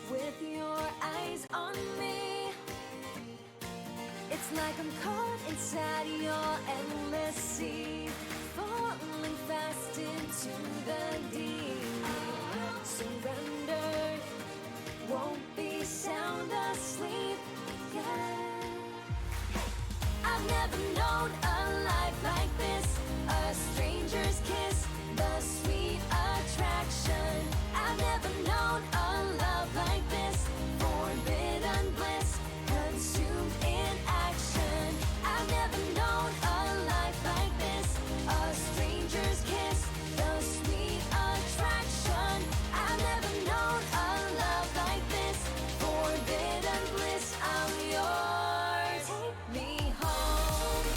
with your eyes on me. It's like I'm caught inside your endless sea, falling fast into the deep. Surrendered, won't be sound asleep. Yeah. I've never known a life like this, a stranger's kiss, the sweet attraction. I've never known a love like this, forbidden bliss, consumed in action. I've never known a life like this, a stranger's kiss, the sweet attraction. I've never known a love like this, forbidden bliss. I'm yours, take me home.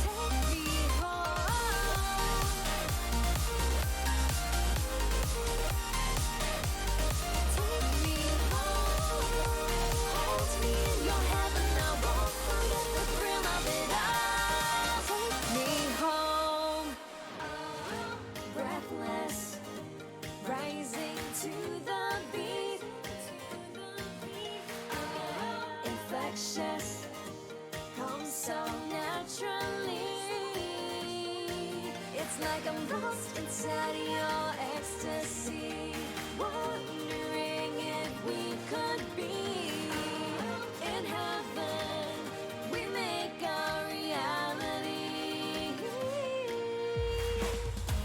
Take me home. Take me home. Hold me in your heaven, I won't forget the thrill of it all. Take me home. Breathless, rising to the beat. Infectious, comes so naturally. It's like I'm lost inside your ecstasy, wondering if we could be in heaven. We make our reality.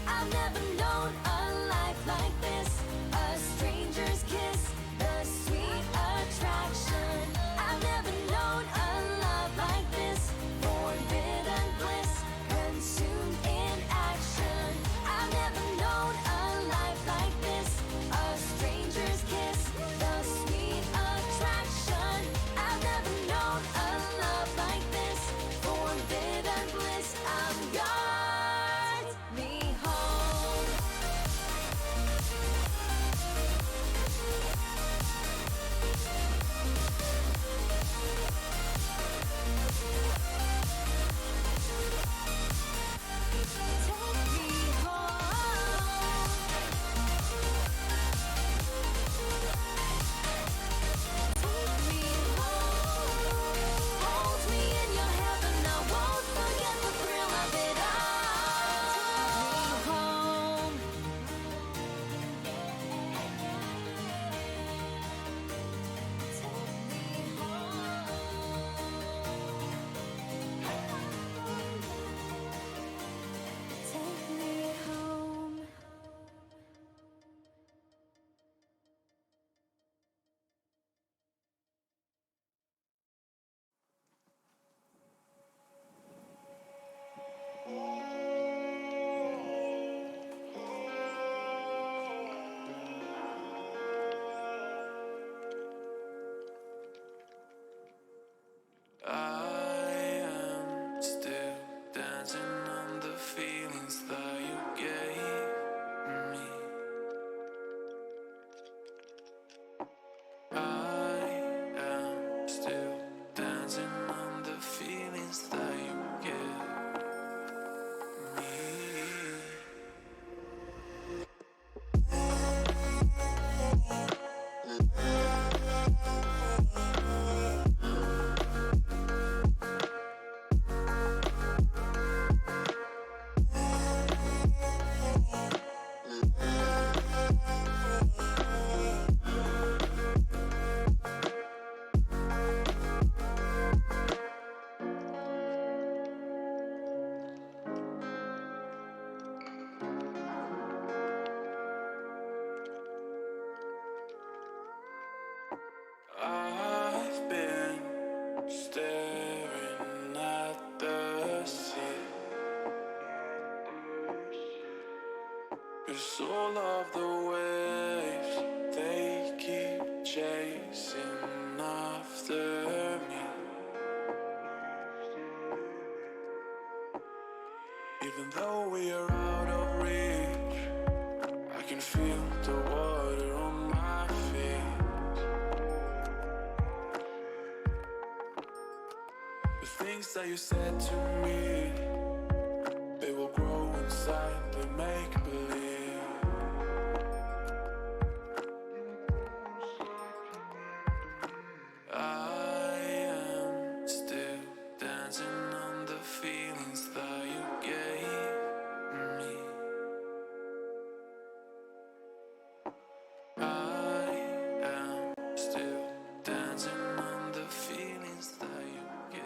I've never known a life like this, a stranger's kiss, the sweet attraction. I've never known a love like this, forbidden bliss, consumed in action. I've never known a life like this, a stranger's kiss, the sweet attraction. I've never known a love like this, forbidden bliss. I'm yours, me home. Take me home. Take me home. Hold me in your heaven, I won't forget the thrill of it all. Take me home. Take me home. Take me home. I am still dancing on the feelings that you gave me. I am still dancing on the feelings that you gave me. I've been staring at the sea, 'cause all of the waves, they keep chasing after me. Even though we are out of reach, I can feel the water on my feet. things that you said to me, they will grow inside, they make believe. I am still dancing on the feelings that you gave me. I am still dancing on the feelings that you gave me.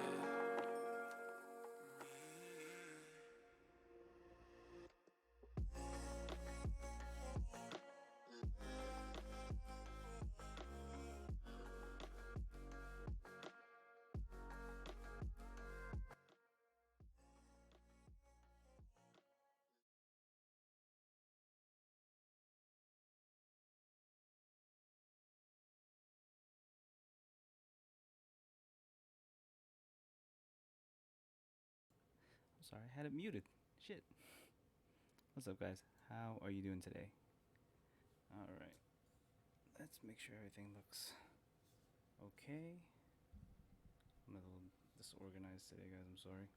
I'm sorry, I had it muted. Shit. What's up, guys? How are you doing today? All right. Let's make sure everything looks okay. I'm a little disorganized today, guys. I'm sorry.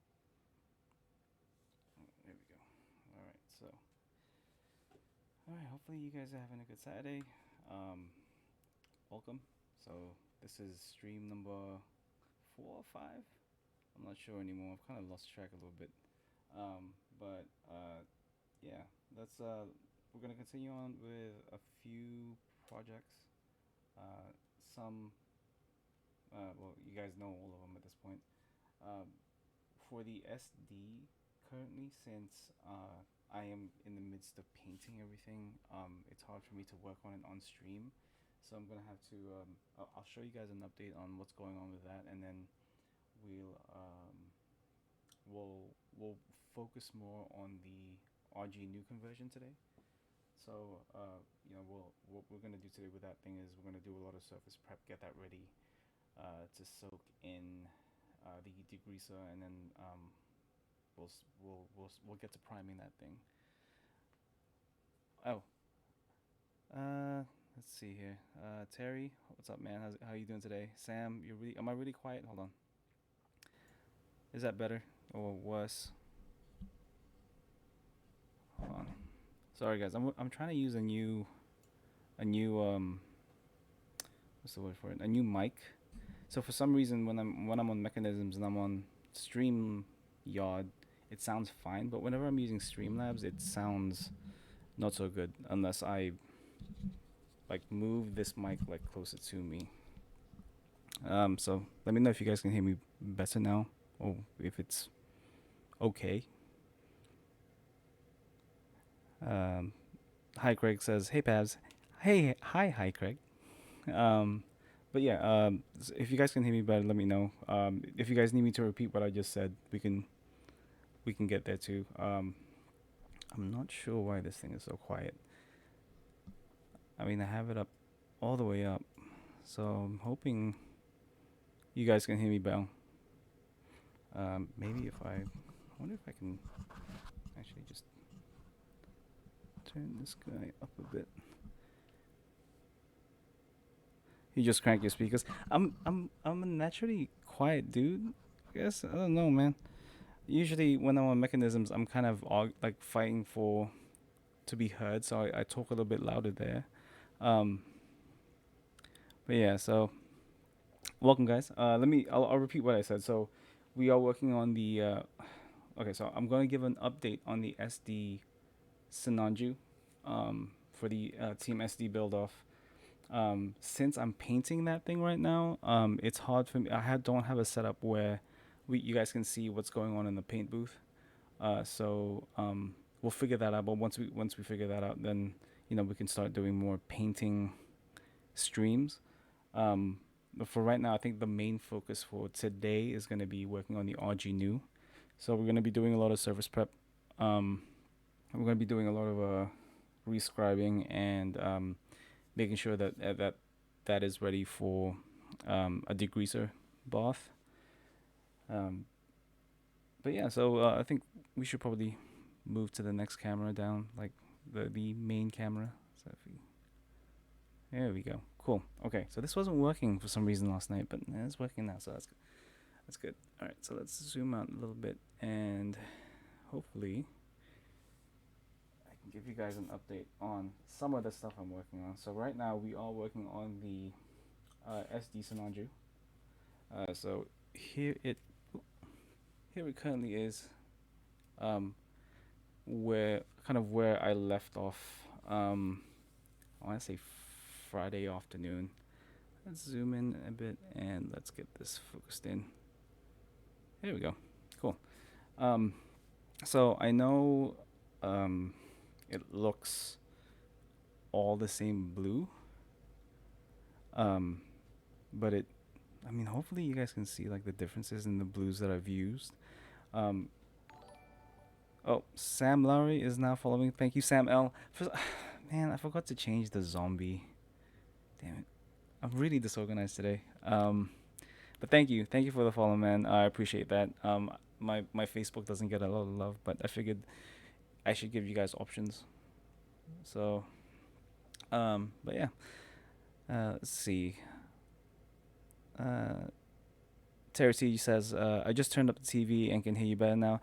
Oh, there we go. All right. So, all right. Hopefully, you guys are having a good Saturday. Welcome. So, this is stream number 4 or 5. I'm not sure anymore. I've kind of lost track a little bit. But yeah, let's we're gonna continue on with a few projects. Some well, you guys know all of them at this point. Um, for the SD currently, since I am in the midst of painting everything, it's hard for me to work on it on stream. So I'm gonna have to. I'll show you guys an update on what's going on with that, and then we'll we'll focus more on the RG new conversion today. So you know, what we're gonna do today with that thing is we're gonna do a lot of surface prep, get that ready to soak in the degreaser, and then we'll get to priming that thing. Oh, let's see here. Terry, what's up, man? How you doing today? Sam, am I really quiet? Hold on. Is that better or worse? Hold on. Sorry, guys. I'm trying to use a new what's the word for it? A new mic. So for some reason, when I'm on Mechanisms and I'm on StreamYard, it sounds fine. But whenever I'm using Streamlabs, it sounds not so good unless I like move this mic like closer to me. So let me know if you guys can hear me better now, or if it's okay. Hi, Craig says, "Hey, Pabz." Hey, hi, Craig. But yeah, if you guys can hear me better, let me know. If you guys need me to repeat what I just said, we can get there too. I'm not sure why this thing is so quiet. I mean, I have it up all the way up, so I'm hoping you guys can hear me better. Maybe if I wonder if I can actually just turn this guy up a bit. You just crank your speakers. I'm a naturally quiet dude. I guess I don't know, man. Usually when I'm on Mechanisms, I'm kind of like fighting to be heard, so I talk a little bit louder there. But yeah, so welcome, guys. I'll repeat what I said. So we are working on the okay. So I'm going to give an update on the SD Sinanju for the Team SD Buildoff. Since I'm painting that thing right now, it's hard for me. Don't have a setup where you guys can see what's going on in the paint booth. So we'll figure that out. But once we figure that out, then we can start doing more painting streams. But for right now, I think the main focus for today is going to be working on the RG new. So we're going to be doing a lot of surface prep. We're going to be doing a lot of rescribing and making sure that is ready for a degreaser bath. But yeah, so I think we should probably move to the next camera down, like the main camera. So there we go. Cool. Okay, so this wasn't working for some reason last night, but it's working now, so that's good. That's good. All right, so let's zoom out a little bit, and hopefully I can give you guys an update on some of the stuff I'm working on. So right now we are working on the SD Sinanju. So here it here it currently is. Um, where kind of where I left off. I want to say Friday afternoon. Let's zoom in a bit and let's get this focused in. There we go. Cool. Um, so I know it looks all the same blue. Um, but I mean, hopefully you guys can see like the differences in the blues that I've used. Um, oh, Sam Lowry is now following. Thank you, Sam L. Man, I forgot to change the zombie. Damn it. I'm really disorganized today. But thank you for the follow, man. I appreciate that. My Facebook doesn't get a lot of love, but I figured I should give you guys options. So, but yeah. Let's see. Terry C says, I just turned up the TV and can hear you better now.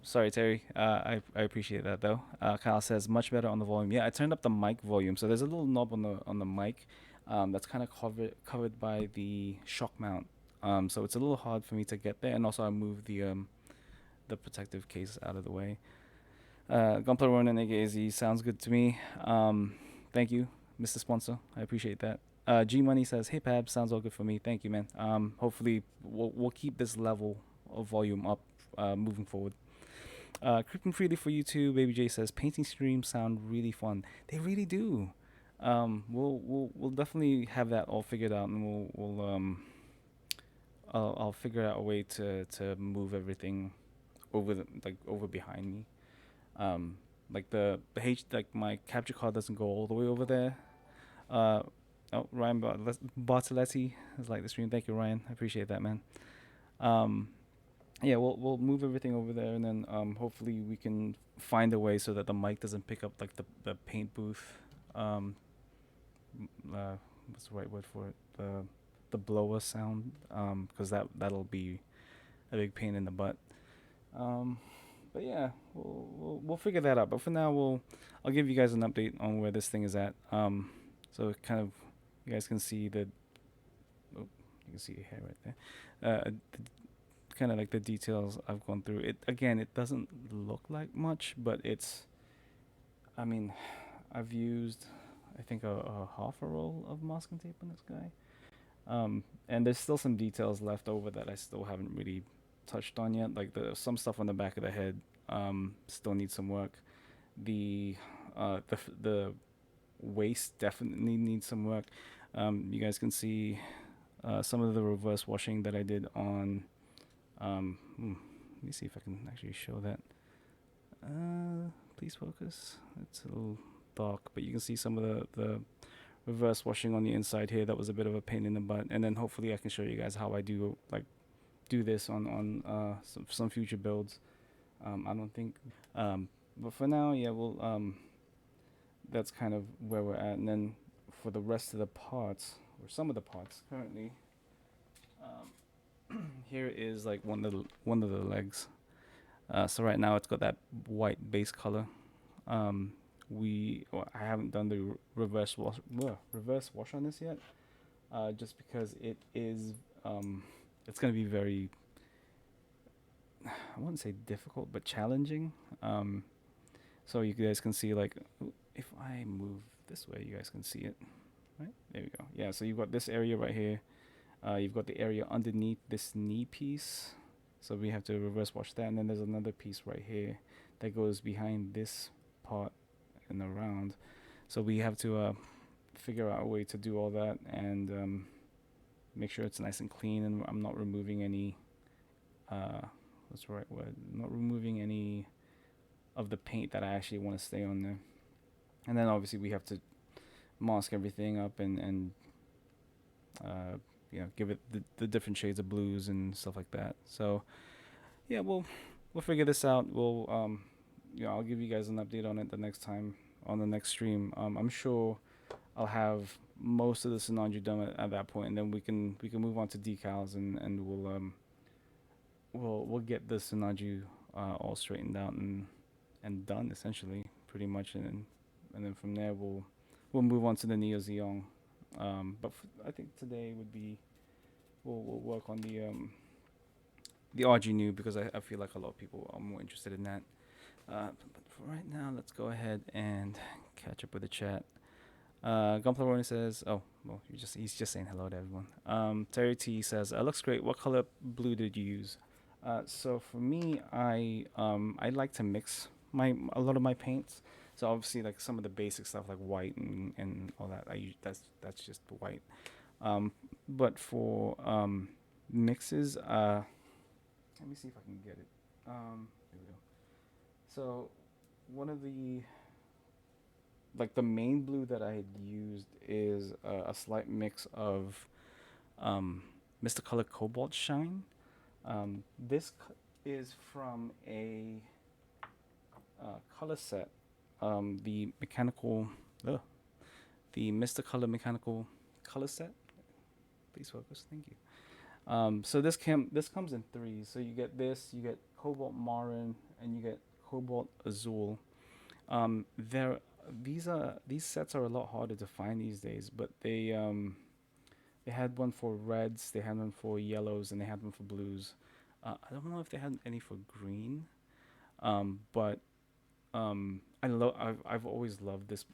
Sorry, Terry. I appreciate that though. Kyle says much better on the volume. Yeah, I turned up the mic volume, so there's a little knob on the mic, that's kind of covered by the shock mount. So it's a little hard for me to get there, and also I moved the protective case out of the way. Gunpla Ronan AKZ sounds good to me. Thank you, Mr. Sponsor. I appreciate that. G Money says, "Hey Pabz, sounds all good for me. Thank you, man. Hopefully we'll keep this level of volume up moving forward." Creeping freely for you too. Baby J says, "Painting streams sound really fun. They really do." We'll definitely have that all figured out, and I'll figure out a way to move everything over behind me. Like the like my capture card doesn't go all the way over there. Oh, Ryan Bartoletti is like the stream. Thank you, Ryan. I appreciate that, man. Yeah, we'll move everything over there, and then hopefully we can find a way so that the mic doesn't pick up like the paint booth. What's the right word for it? The blower sound. Because that'll be a big pain in the butt. But yeah, we'll figure that out. But for now, I'll give you guys an update on where this thing is at. So kind of you guys can see you can see your hair right there. Kind of like the details I've gone through. It again, it doesn't look like much, but I mean, I've used I think a half a roll of masking tape on this guy. And there's still some details left over that I still haven't really touched on yet. Like some stuff on the back of the head still needs some work. The waist definitely needs some work. You guys can see some of the reverse washing that I did on. Let me see if I can actually show that. Please focus. It's a little dark, but you can see some of the reverse washing on the inside here. That was a bit of a pain in the butt, and then hopefully I can show you guys how I do this on some future builds. I don't think, but for now, yeah, that's kind of where we're at. And then for the rest of the parts, or some of the parts currently, here is like one of the legs. So right now it's got that white base color. I haven't done the reverse wash on this yet, just because it is it's gonna be very, I wouldn't say difficult, but challenging. So you guys can see, like, if I move this way, you guys can see it, right? There we go. Yeah, so you've got this area right here. You've got the area underneath this knee piece. So we have to reverse wash that. And then there's another piece right here that goes behind this part and around. So we have to figure out a way to do all that and make sure it's nice and clean, and I'm not removing any, what's the right word? Not removing any of the paint that I actually want to stay on there. And then obviously we have to mask everything up and give it the different shades of blues and stuff like that. So yeah, we'll figure this out. I'll give you guys an update on it the next time on the next stream. I'm sure I'll have most of the Sinanju done at that point, and then we can move on to decals and we'll we'll get the Sinanju all straightened out and done essentially, pretty much, and then from there we'll move on to the Neo Zeong. I think today would be we'll work on the RG new because I feel like a lot of people are more interested in that. But for right now, let's go ahead and catch up with the chat. Gunpla Ronin says, "Oh, well, he's just saying hello to everyone." Terry T says, "Looks great. What color blue did you use?" So for me, I like to mix a lot of my paints. So obviously, like some of the basic stuff like white and all that, that's just white. But for mixes, let me see if I can get it. Here we go. So one of the the main blue that I had used is a slight mix of Mr. Color Cobalt Shine. Is from a color set, the mechanical, uh, the Mr. Color mechanical color set. Please focus. Thank you. So this comes in threes. So you get this, you get Cobalt Marin, and you get Cobalt Azul. There, these sets are a lot harder to find these days, but they had one for reds, they had one for yellows, and they had one for blues. I don't know if they had any for green, but I've always loved this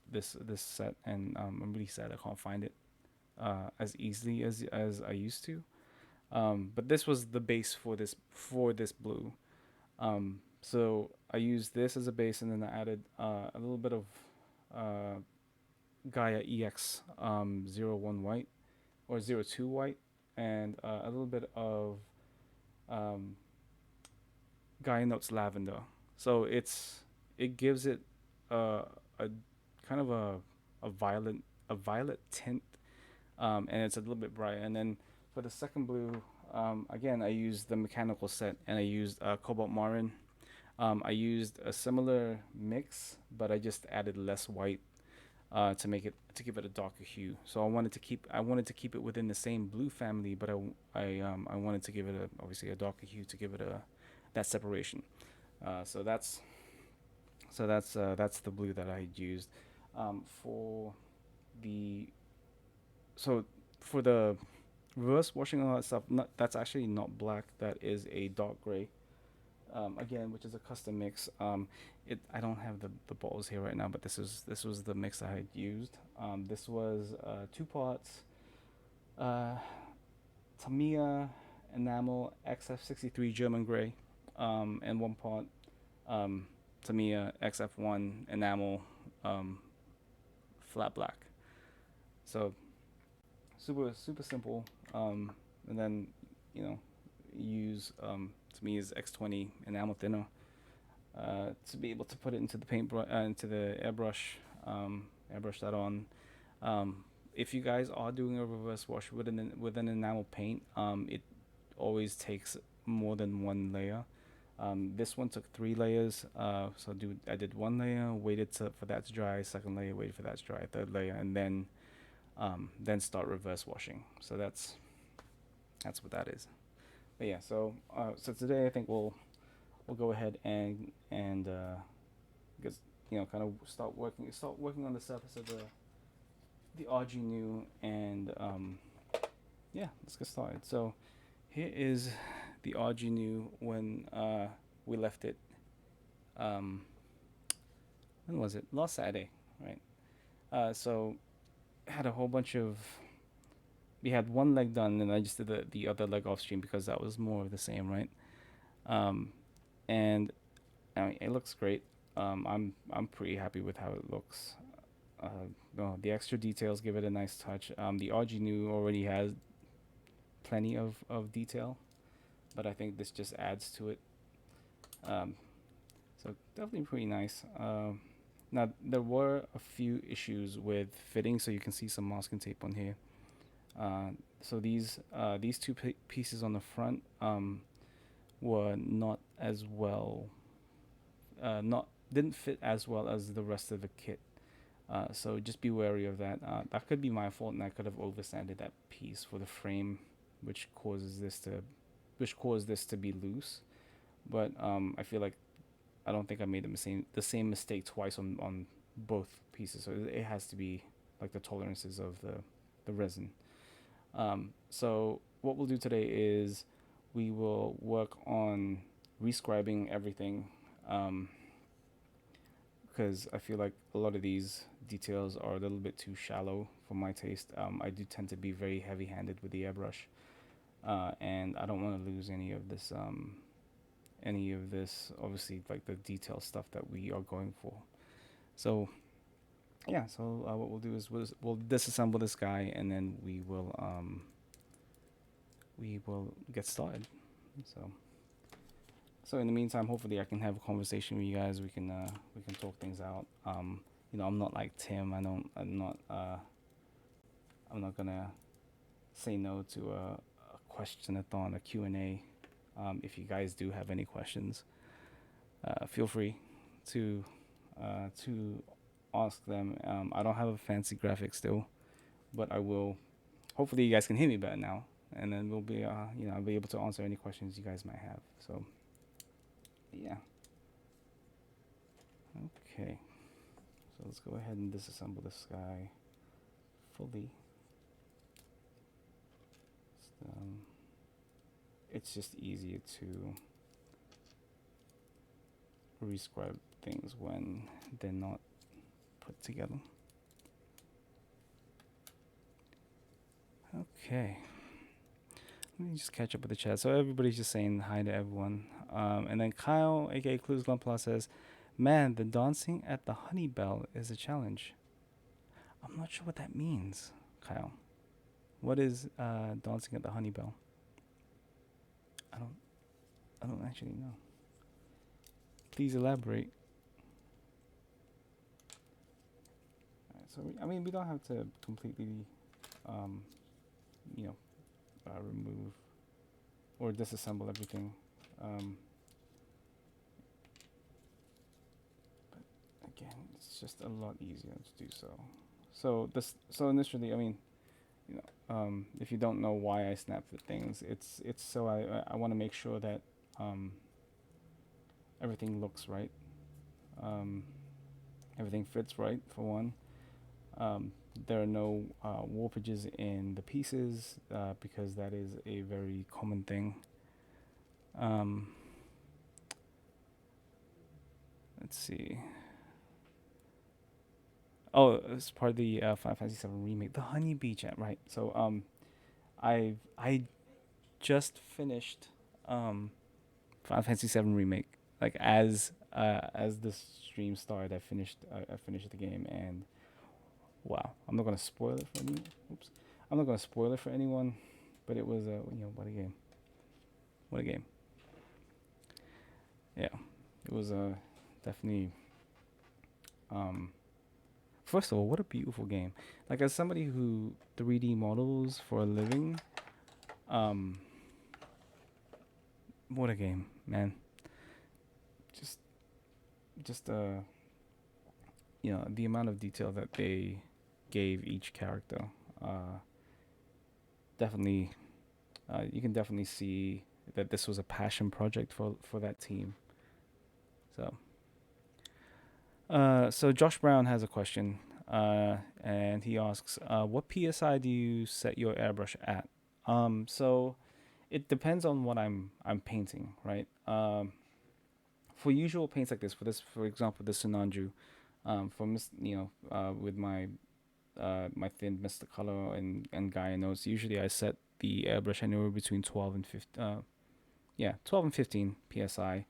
set, and I'm really sad I can't find it as easily as I used to. But this was the base for this blue. So I used this as a base, and then I added a little bit of Gaia EX 01 white or 02 white, and a little bit of um, Gaia Notes lavender. So it gives it a kind of a violet tint, and it's a little bit brighter. And then for the second blue, again I used the mechanical set, and I used Cobalt Marin. I used a similar mix, but I just added less white to give it a darker hue. So I wanted to keep it within the same blue family, but I wanted to give it obviously a darker hue to give it that separation. So that's the blue that I used for the so for the reverse washing and all that stuff. That's actually not black. That is a dark gray. Again, which is a custom mix. I don't have the bottles here right now, but this was the mix I had used. This was 2 parts Tamiya enamel XF63 German gray, and 1 part Tamiya XF1 enamel flat black. So super simple. And then use Tamiya's X20 enamel thinner to be able to put it into the into the airbrush that on. If you guys are doing a reverse wash with an enamel paint, it always takes more than one layer. This one took 3 layers. I did 1 layer, waited for that to dry, second layer, waited for that to dry, third layer, and then start reverse washing. So that's what that is. But yeah, so today I think we'll go ahead and because kind of start working on the surface of the RG new, and yeah, let's get started. So here is the RG new when we left it. When was it? Last Saturday, right? So had a whole bunch of. We had one leg done, and I just did the other leg off stream because that was more of the same, right? And I mean, it looks great. I'm pretty happy with how it looks. The extra details give it a nice touch. The RG new already has plenty of detail, but I think this just adds to it. So definitely pretty nice. Now there were a few issues with fitting, so you can see some masking tape on here. So these two pieces on the front were not as well, didn't fit as well as the rest of the kit. So just be wary of that. That could be my fault, and I could have oversanded that piece for the frame, which causes this to which caused this to be loose. But I feel like I don't think I made the same mistake twice on both pieces. So it has to be like the tolerances of the resin. So what we'll do today is we will work on rescribing everything, because I feel like a lot of these details are a little bit too shallow for my taste. I do tend to be very heavy-handed with the airbrush, and I don't want to lose any of this. Obviously, like the detail stuff that we are going for. So yeah, so what we'll do is we'll disassemble this guy, and then we will get started. So in the meantime, hopefully I can have a conversation with you guys. We can talk things out. I'm not like Tim. I'm not gonna say no to a question-a-thon, a Q&A. If you guys do have any questions, feel free to ask them. I don't have a fancy graphic still, but I will. Hopefully you guys can hear me better now, and then we'll be I'll be able to answer any questions you guys might have. So yeah. Okay. So let's go ahead and disassemble this guy fully. It's just easier to rescribe things when they're not put together. Okay. Let me just catch up with the chat. So everybody's just saying hi to everyone. And then Kyle, aka Clues Gunpla, says, "Man, the dancing at the Honey Bell is a challenge." I'm not sure what that means, Kyle. What is dancing at the Honey Bell? I don't actually know. Please elaborate. Alright, so we don't have to completely, remove or disassemble everything. But again, it's just a lot easier to do so. So initially, if you don't know why I snap the things, it's so I want to make sure that everything looks right, everything fits right for one. There are no warpages in the pieces, because that is a very common thing. Let's see. Oh, it's part of the Final Fantasy VII remake, the Honeybee chat, right? So I just finished Final Fantasy VII remake. Like as this stream started, I finished the game, and wow, I'm not gonna spoil it for anyone. Oops, I'm not gonna spoil it for anyone, but it was what a game, what a game. Yeah, it was definitely. First of all, what a beautiful game. Like, as somebody who 3D models for a living, what a game, man. Just the amount of detail that they gave each character, definitely, you can definitely see that this was a passion project for that team. So Josh Brown has a question, and he asks, what PSI do you set your airbrush at? So it depends on what I'm painting, right? For usual paints like this, for example, the Sinanju, with my thin Mr. Color and Gaia notes, usually I set the airbrush anywhere between 12 and 15. 12 and 15 psi.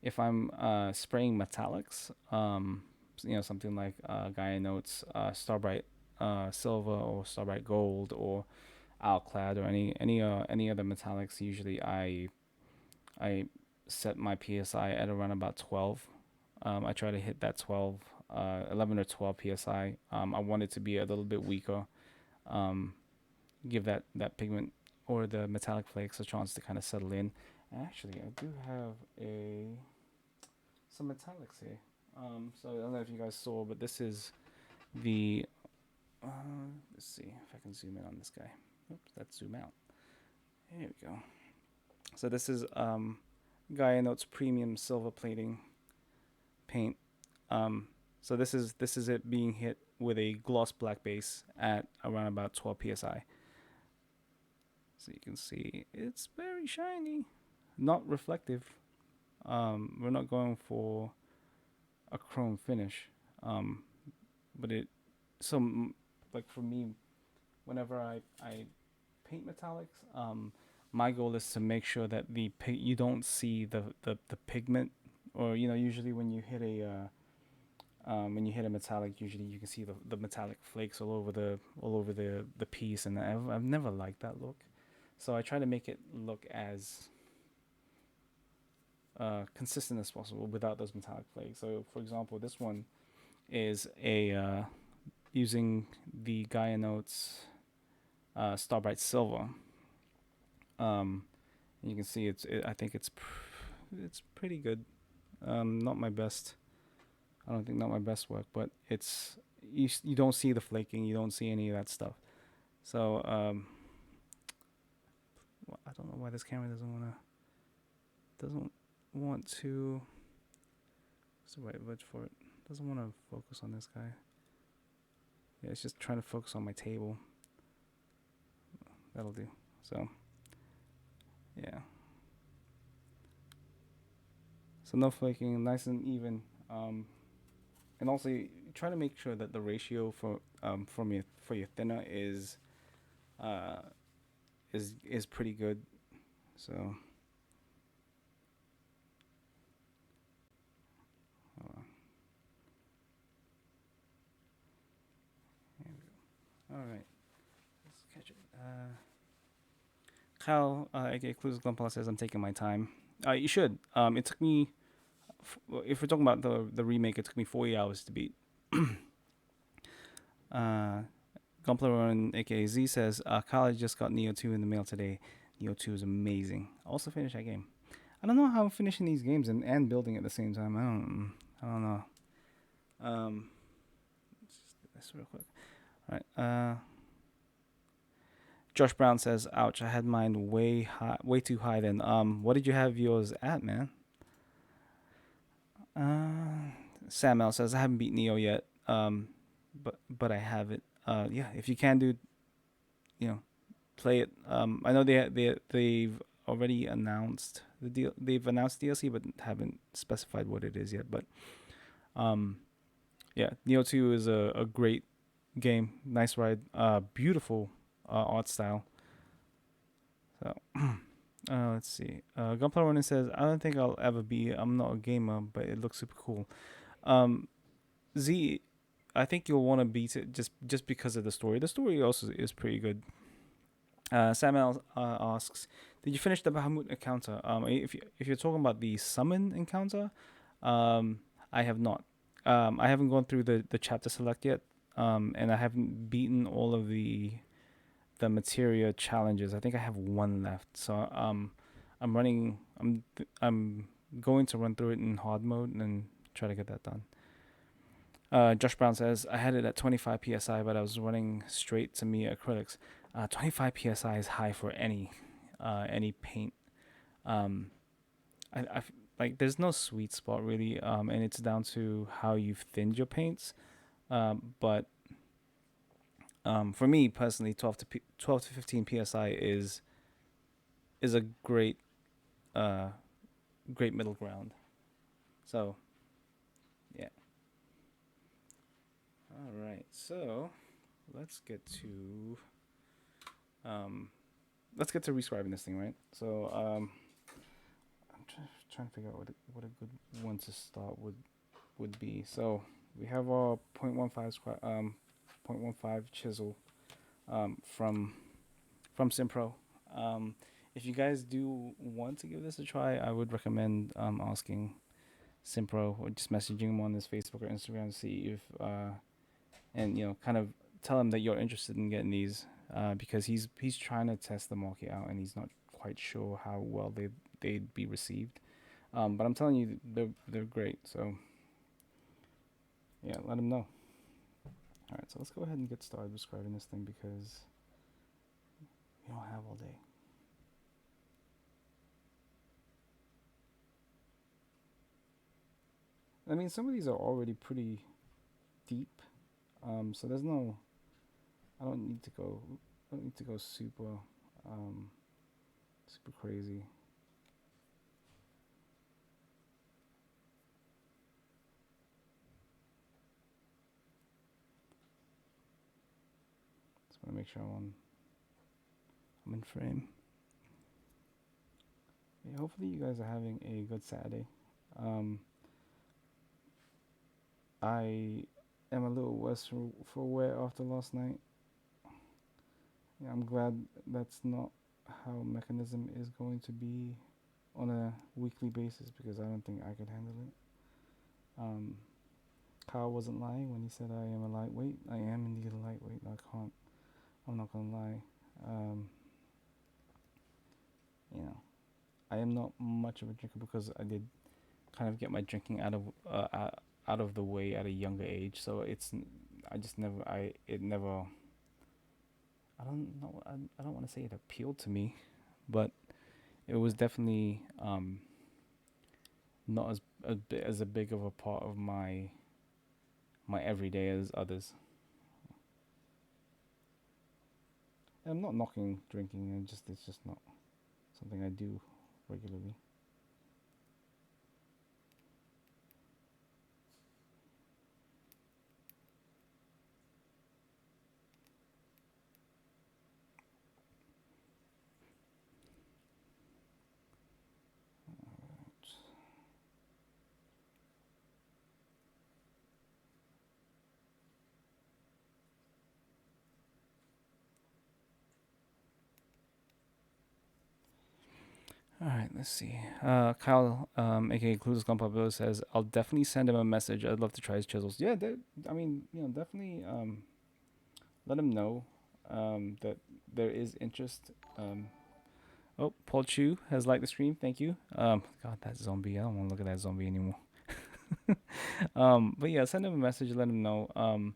If I'm spraying metallics, something like Gaia Notes, Starbright Silver, or Starbright Gold, or Alclad, or any other metallics, usually I set my PSI at around about 12. I try to hit that 12, 11 or 12 PSI. I want it to be a little bit weaker. Give that pigment or the metallic flakes a chance to kind of settle in. And actually, I do have some metallics here. So I don't know if you guys saw, but this is let's see if I can zoom in on this guy. Oops, let's zoom out. Here we go. So this is Gaia Notes Premium Silver Plating paint. Um, so this is it being hit with a gloss black base at around about 12 psi. So you can see it's very shiny, not reflective. We're not going for a chrome finish, um, but it so like for me, whenever I paint metallics, my goal is to make sure that you don't see the pigment, or usually when you hit a metallic, usually you can see the metallic flakes all over the piece, and I've never liked that look. So I try to make it look as consistent as possible without those metallic flakes. So for example, this one is a using the Gaia Notes Starbright Silver. And you can see I think it's pretty good. Not my best. I don't think not my best work, but you don't see the flaking, you don't see any of that stuff. So I don't know why this camera doesn't want to. What's the right word for it? Doesn't want to focus on this guy. Yeah, it's just trying to focus on my table. That'll do. So yeah. So no flaking, nice and even. And also you try to make sure that the ratio for your thinner is pretty good. So hold on. All right, let's catch it. Kyle, aka Clues Gunpla says I'm taking my time. You should. It took me. If we're talking about the remake, it took me 40 hours to beat. Gunpla Run, aka Z says, Kyle just got Neo 2 in the mail today. Neo 2 is amazing. Also finished that game. I don't know how I'm finishing these games and building at the same time. I don't know. Let's just do this real quick. All right. Josh Brown says, "Ouch! I had mine way too high. Then, what did you have yours at, man?" Sam L says, "I haven't beat Neo yet. But I have it. Yeah, if you can do, play it. I know they've already announced the deal. They've announced DLC, but haven't specified what it is yet. But, yeah, Neo 2 is a great game. Nice ride. Beautiful art style. So, let's see. Gunpla Ronin says, "I don't think I'll ever be. I'm not a gamer, but it looks super cool." Z, I think you'll want to beat it just because of the story. The story also is pretty good. Samuel asks, "Did you finish the Bahamut encounter?" If you're talking about the summon encounter, I have not. I haven't gone through the chapter select yet, and I haven't beaten all of the materia challenges. I think I have one left. So I'm running. I'm going to run through it in hard mode and try to get that done. Josh Brown says, "I had it at 25 psi, but I was running straight to Mia acrylics. 25 psi is high for any paint. I like there's no sweet spot really, and it's down to how you've thinned your paints. But for me personally, 12 to 15 psi is a great middle ground. So yeah. All right, so let's get to rescribing this thing, right? So I'm trying to figure out what a good one to start would be. So we have our 0.15 chisel from Simpro. If you guys do want to give this a try, I would recommend asking Simpro or just messaging him on his Facebook or Instagram to see if and kind of tell him that you're interested in getting these, because he's trying to test the market out and he's not quite sure how well they'd be received. But I'm telling you, they're great. So yeah, let him know. All right, so let's go ahead and get started describing this thing because we don't have all day. I mean, some of these are already pretty deep. So there's no. I don't need to go. I don't need to go super, um, super crazy. Just want to make sure I'm in frame. Yeah, hopefully you guys are having a good Saturday. Um, I am a little worse for wear after last night. Yeah, I'm glad that's not how mechanism is going to be on a weekly basis because I don't think I could handle it. Um, Kyle wasn't lying when he said I am a lightweight. I am indeed a lightweight. I can't. I'm not gonna lie. Um, you know, I am not much of a drinker because I did kind of get my drinking out of the way at a younger age. So I just never. It never. I don't know. I don't want to say it appealed to me, but it was definitely not as a big of a part of my everyday as others. And I'm not knocking drinking. It's just not something I do regularly. All right, let's see. Kyle, aka Clueless Gunpla, says, "I'll definitely send him a message. I'd love to try his chisels." Yeah, I mean, definitely let him know that there is interest. Oh, Paul Chu has liked the stream. Thank you. God, that zombie. I don't want to look at that zombie anymore. But yeah, send him a message. Let him know. I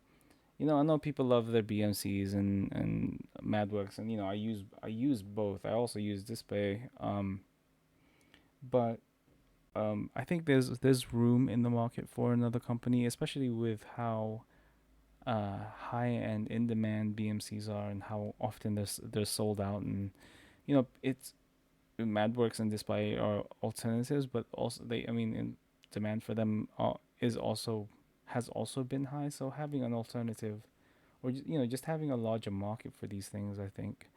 know people love their BMCs and MadWorks, and I use both. I also use Display. But I think there's room in the market for another company, especially with how high and in demand BMCs are, and how often they're sold out. And it's MadWorks and Display are alternatives, but also in demand for them is also has also been high. So having an alternative, or just having a larger market for these things, I think,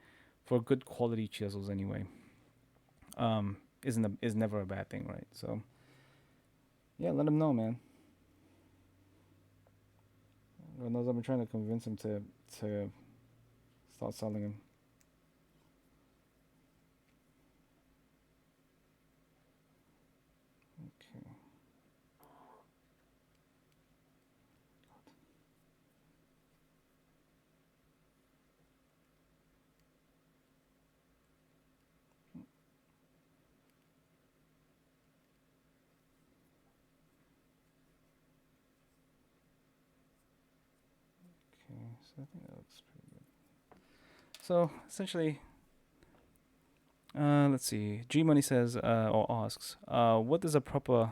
for good quality chisels anyway, is never a bad thing, right? So yeah, let him know, man. God knows I've been trying to convince him to start selling them. Okay. Okay. So I think that looks pretty good. So essentially, let's see. G Money says or asks, what does a proper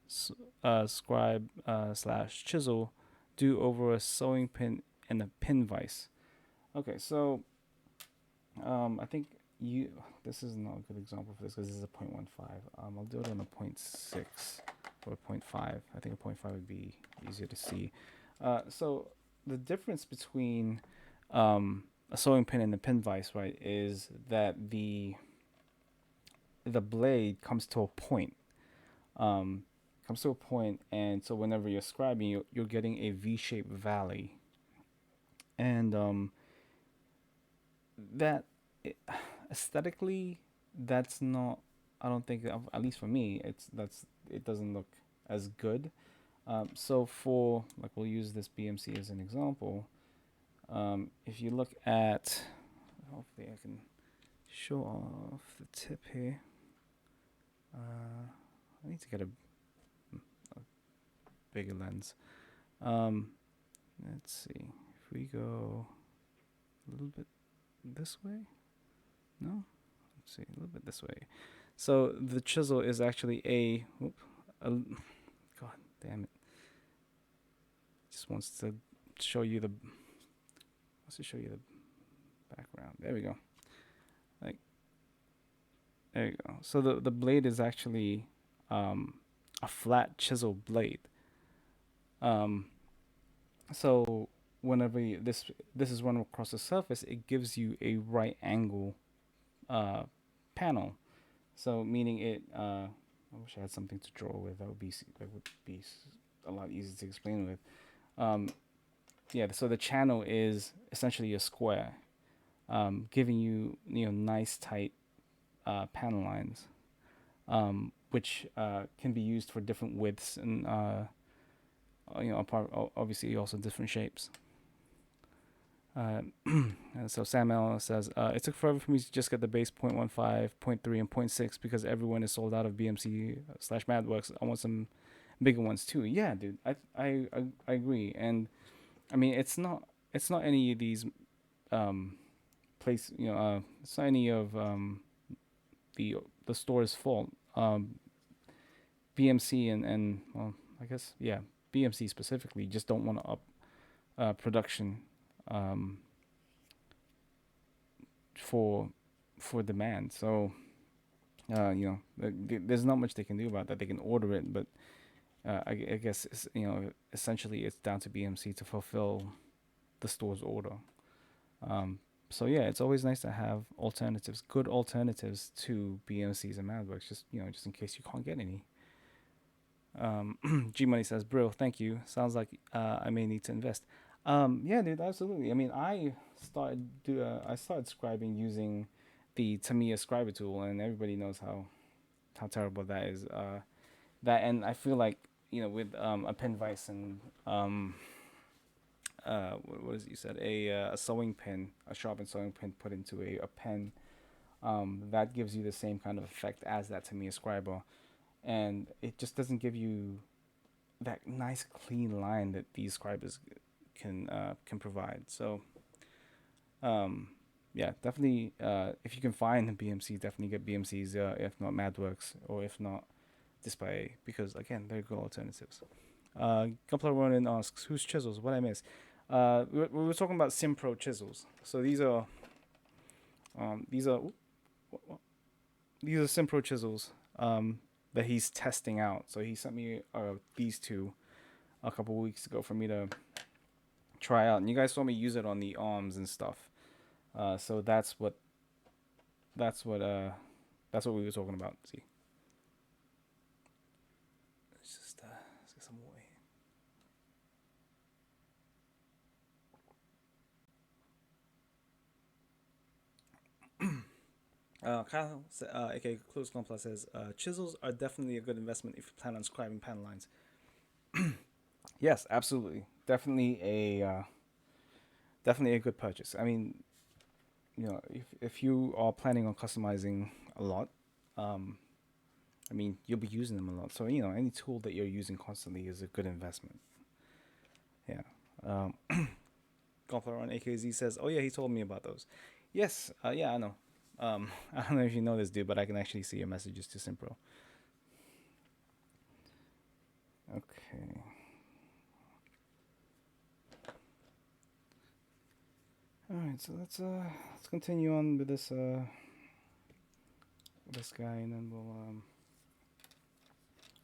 scribe slash chisel do over a sewing pin and a pin vise? Okay, so I think you. This is not a good example for this because this is a 0.15. I'll do it on a 0.6 or a 0.5. I think a 0.5 would be easier to see. So the difference between a sewing pin and a pin vise, right, is that the blade comes to a point. Comes to a point, and so whenever you're scribing, you're getting a V-shaped valley, and that aesthetically, that's not. I don't think, at least for me, it doesn't look as good. So for like, we'll use this BMC as an example. If you look at, hopefully I can show off the tip here. I need to get a bigger lens. Let's see. If we go a little bit this way, no. Let's see, a little bit this way. So the chisel is actually a God damn it. just wants to show you the background. There we go. Like, there you go. So the blade is actually a flat chisel blade. Um, so whenever this is run across the surface, it gives you a right angle panel. So meaning it. I wish I had something to draw with. That would be a lot easier to explain with. Um, yeah. So the channel is essentially a square, giving you nice tight panel lines, which can be used for different widths and obviously also different shapes. And so Sam L says, it took forever for me to just get the base 0.15, 0.3, and zero point 0.6 because everyone is sold out of BMC slash MadWorks. I want some bigger ones too. Yeah, dude, I agree. And I mean, it's not any of these it's not any of the store's fault. BMC and well, I guess yeah, BMC specifically just don't want to up production um, for demand. So there's not much they can do about that. They can order it, but I guess essentially it's down to BMC to fulfill the store's order. So yeah, it's always nice to have alternatives, good alternatives to BMCs and MadWorks, just in case you can't get any. G Money says, "Bro, thank you. Sounds like I may need to invest." Yeah, dude, absolutely. I mean, I started scribing using the Tamiya scriber tool, and everybody knows how terrible that is. And I feel like with a pen vise and what is it you said, a sewing pin, a sharpened sewing pin put into a pen, that gives you the same kind of effect as that Tamiya scriber, and it just doesn't give you that nice clean line that these scribers can provide. So yeah, definitely if you can find a BMC, definitely get BMCs, if not MadWorks, or if not Display, because again, they're good alternatives. Gunpla Ronin asks, whose chisels? What I miss? We were talking about Simpro chisels. So these are Simpro chisels that he's testing out. So he sent me these two a couple weeks ago for me to try out, and you guys saw me use it on the arms and stuff. So that's what we were talking about. See, let's get some water here. Kyle, aka Close Gunpla, says chisels are definitely a good investment if you plan on scribing panel lines. Yes, absolutely, definitely a good purchase. I mean, if you are planning on customizing a lot, I mean, you'll be using them a lot. So any tool that you're using constantly is a good investment. Yeah. Gunpla on AKZ says, "Oh yeah, he told me about those." Yes. Yeah, I know. I don't know if you know this dude, but I can actually see your messages to Simpro. Okay. All right, so let's continue on with this guy, and then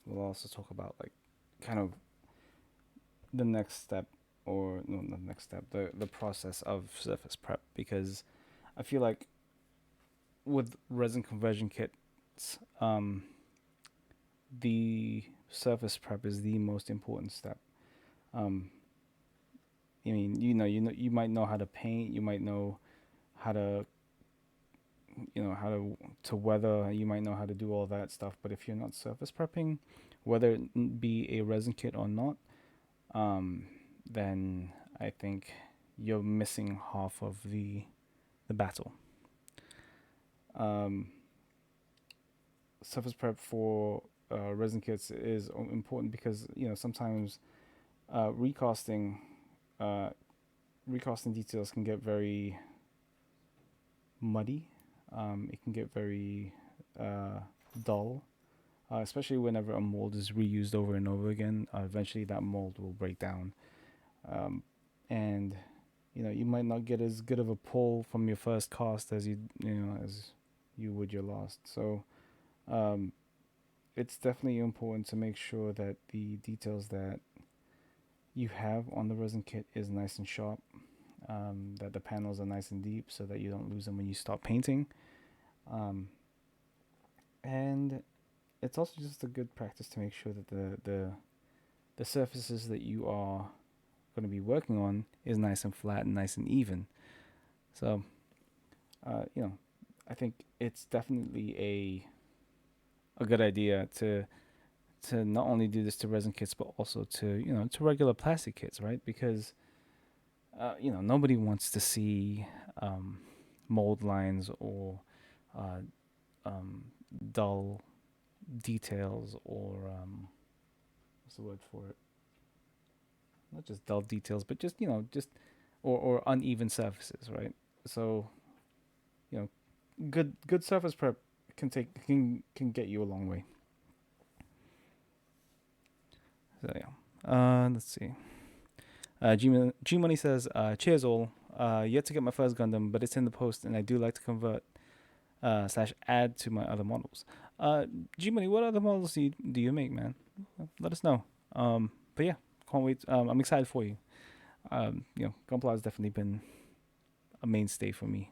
we'll also talk about like kind of the next step, or no, not the next step, the process of surface prep, because I feel like with resin conversion kits, the surface prep is the most important step. I mean, you might know how to paint, you might know how to, how to weather, you might know how to do all that stuff, but if you're not surface prepping, whether it be a resin kit or not, then I think you're missing half of the battle. Surface prep for resin kits is important because sometimes recasting details can get very muddy. It can get very dull, especially whenever a mold is reused over and over again. Eventually, that mold will break down. And you might not get as good of a pull from your first cast as as you would your last. So um, it's definitely important to make sure that the details that you have on the resin kit is nice and sharp, that the panels are nice and deep so that you don't lose them when you start painting. Um, and it's also just a good practice to make sure that the surfaces that you are going to be working on is nice and flat and nice and even. So, I think it's definitely a good idea to not only do this to resin kits but also to to regular plastic kits, right? Because nobody wants to see mold lines or uh, um, dull details or what's the word for it? Not just dull details, but just just or uneven surfaces, right? So you know, good surface prep can get you a long way. So yeah, let's see. G Money says, "Cheers all. Yet to get my first Gundam, but it's in the post, and I do like to convert slash add to my other models. G Money, what other models do you make, man? Let us know. But yeah, can't wait. I'm excited for you. Gunpla has definitely been a mainstay for me.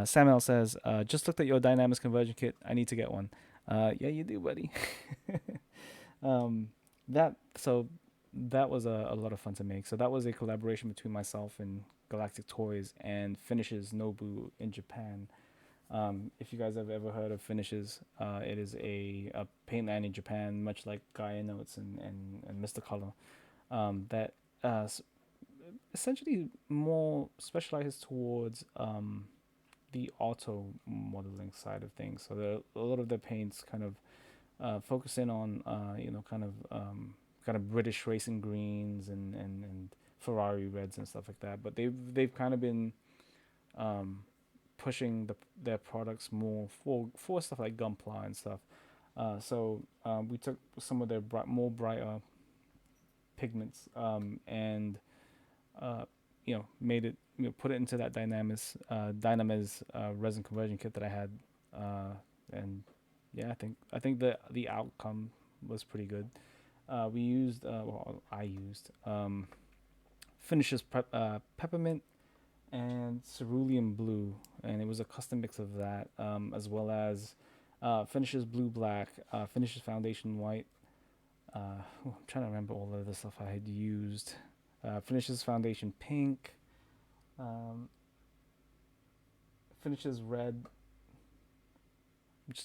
Samuel says, just looked at your Dynamics conversion kit. I need to get one. Yeah, you do, buddy. um, that was a lot of fun to make. So that was a collaboration between myself and Galactic Toys and Finishes Nobu in Japan. If you guys have ever heard of Finishes, it is a paint line in Japan, much like Gaia Notes and Mr. Color, that essentially more specializes towards the auto modeling side of things. So a lot of their paints kind of focus in on kind of British racing greens and Ferrari reds and stuff like that. But they've kind of been pushing their products more for stuff like Gunpla and stuff. So we took some of their more brighter pigments and made it put it into that Dynamis resin conversion kit that I had, and yeah, I think the outcome was pretty good. We used I used Finishes peppermint and cerulean blue, and it was a custom mix of that, as well as Finishes blue black, Finishes foundation white. I'm trying to remember all of the stuff I had used. Finishes foundation pink, um, Finishes red.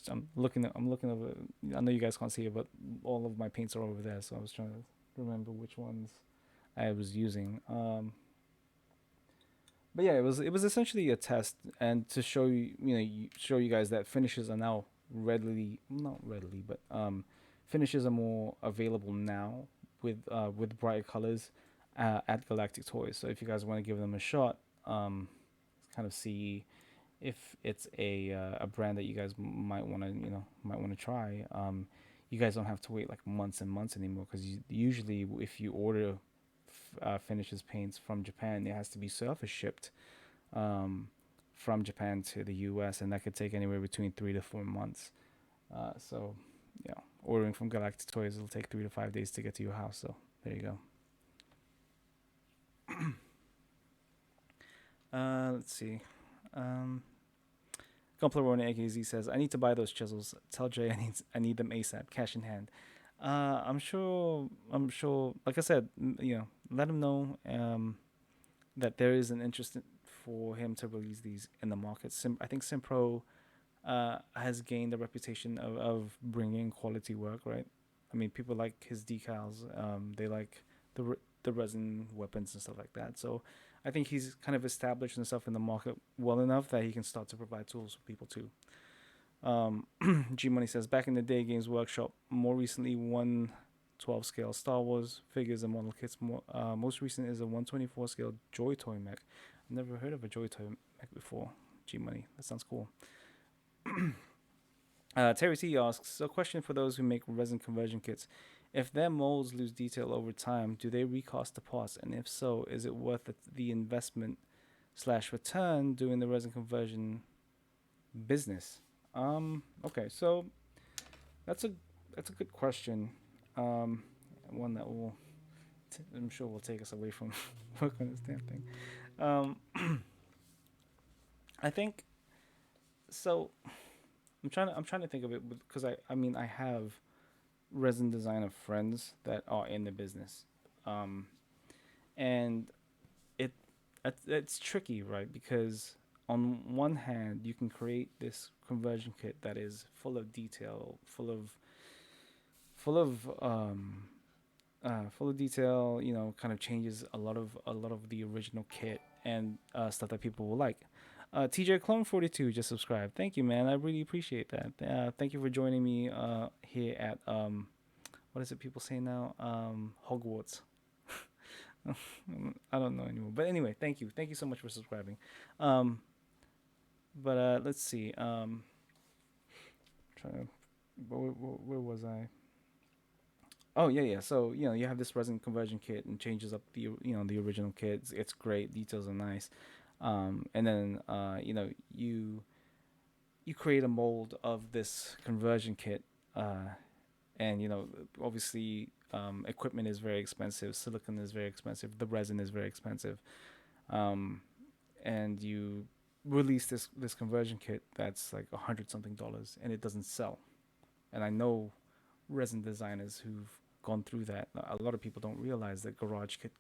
I'm looking over. I know you guys can't see it, but all of my paints are over there. So I was trying to remember which ones I was using. But yeah, it was essentially a test and to show show you guys that finishes are now readily not readily, but finishes are more available now with bright colors at Galactic Toys. So if you guys want to give them a shot, kind of see if it's a brand that you guys might want to might want to try. You guys don't have to wait like months and months anymore because usually if you order finishes paints from Japan, it has to be surface shipped from Japan to the U.S. and that could take anywhere between 3 to 4 months. So ordering from Galactic Toys will take 3 to 5 days to get to your house. So there you go. Let's see. Gunpla AKZ says, "I need to buy those chisels. Tell Jay I need them ASAP. Cash in hand." I'm sure. Like I said, let him know that there is an interest for him to release these in the market. I think Simpro has gained a reputation of bringing quality work. Right. I mean, people like his decals. They like the resin weapons and stuff like that. So I think he's kind of established himself in the market well enough that he can start to provide tools for people too. G Money says, back in the day, Games Workshop, more recently 112 scale Star Wars figures and model kits. Most recent is a 124 scale Joy Toy mech. I've never heard of a Joy Toy mech before. G Money, that sounds cool. Terry T asks, a question for those who make resin conversion kits. If their molds lose detail over time, do they recast the parts? And if so, is it worth the investment slash return doing the resin conversion business? Okay, so that's a that's a good question. Um, one that will I'm sure will take us away from work on this damn thing. Um, I think so. I'm trying to think of it because I mean I have resin designer friends that are in the business, um, and it it's tricky, right? Because on one hand, you can create this conversion kit that is full of detail, full of full of detail. You know, kind of changes a lot of the original kit and stuff that people will like. TJ Clone 42 just subscribed. Thank you, man. I really appreciate that. Thank you for joining me here at what is it people say now? Hogwarts. I don't know anymore. But anyway, thank you. Thank you so much for subscribing. Um, but let's see. Trying to, where was I? Oh yeah, yeah. So you have this resin conversion kit and changes up the original kit. It's great. Details are nice. And then you create a mold of this conversion kit. And obviously equipment is very expensive. Silicon is very expensive. The resin is very expensive. Um, and you release this conversion kit that's like $100 something, and it doesn't sell. And I know resin designers who've gone through that. A lot of people don't realize that garage kits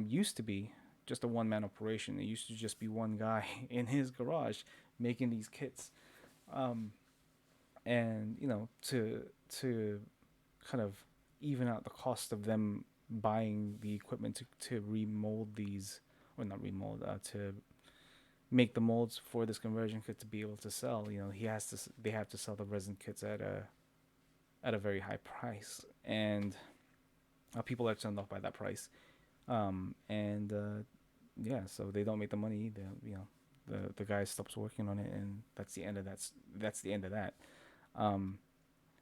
used to be just a one man operation. It used to just be one guy in his garage making these kits. Um, and to kind of even out the cost of them buying the equipment to remold these, or not remold, to make the molds for this conversion kit to be able to sell. They have to sell the resin kits at a very high price, and people are turned off by that price. And yeah, so they don't make the money. The guy stops working on it, and that's the end of that. Um,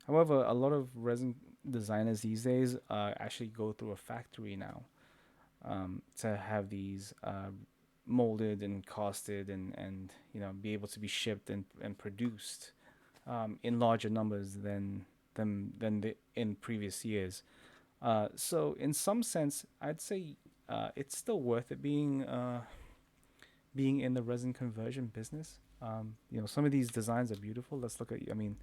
However, a lot of resin designers these days actually go through a factory now to have these molded and casted and be able to be shipped and produced in larger numbers than in previous years. So in some sense, I'd say it's still worth it being in the resin conversion business. Some of these designs are beautiful. Let's look at, I mean,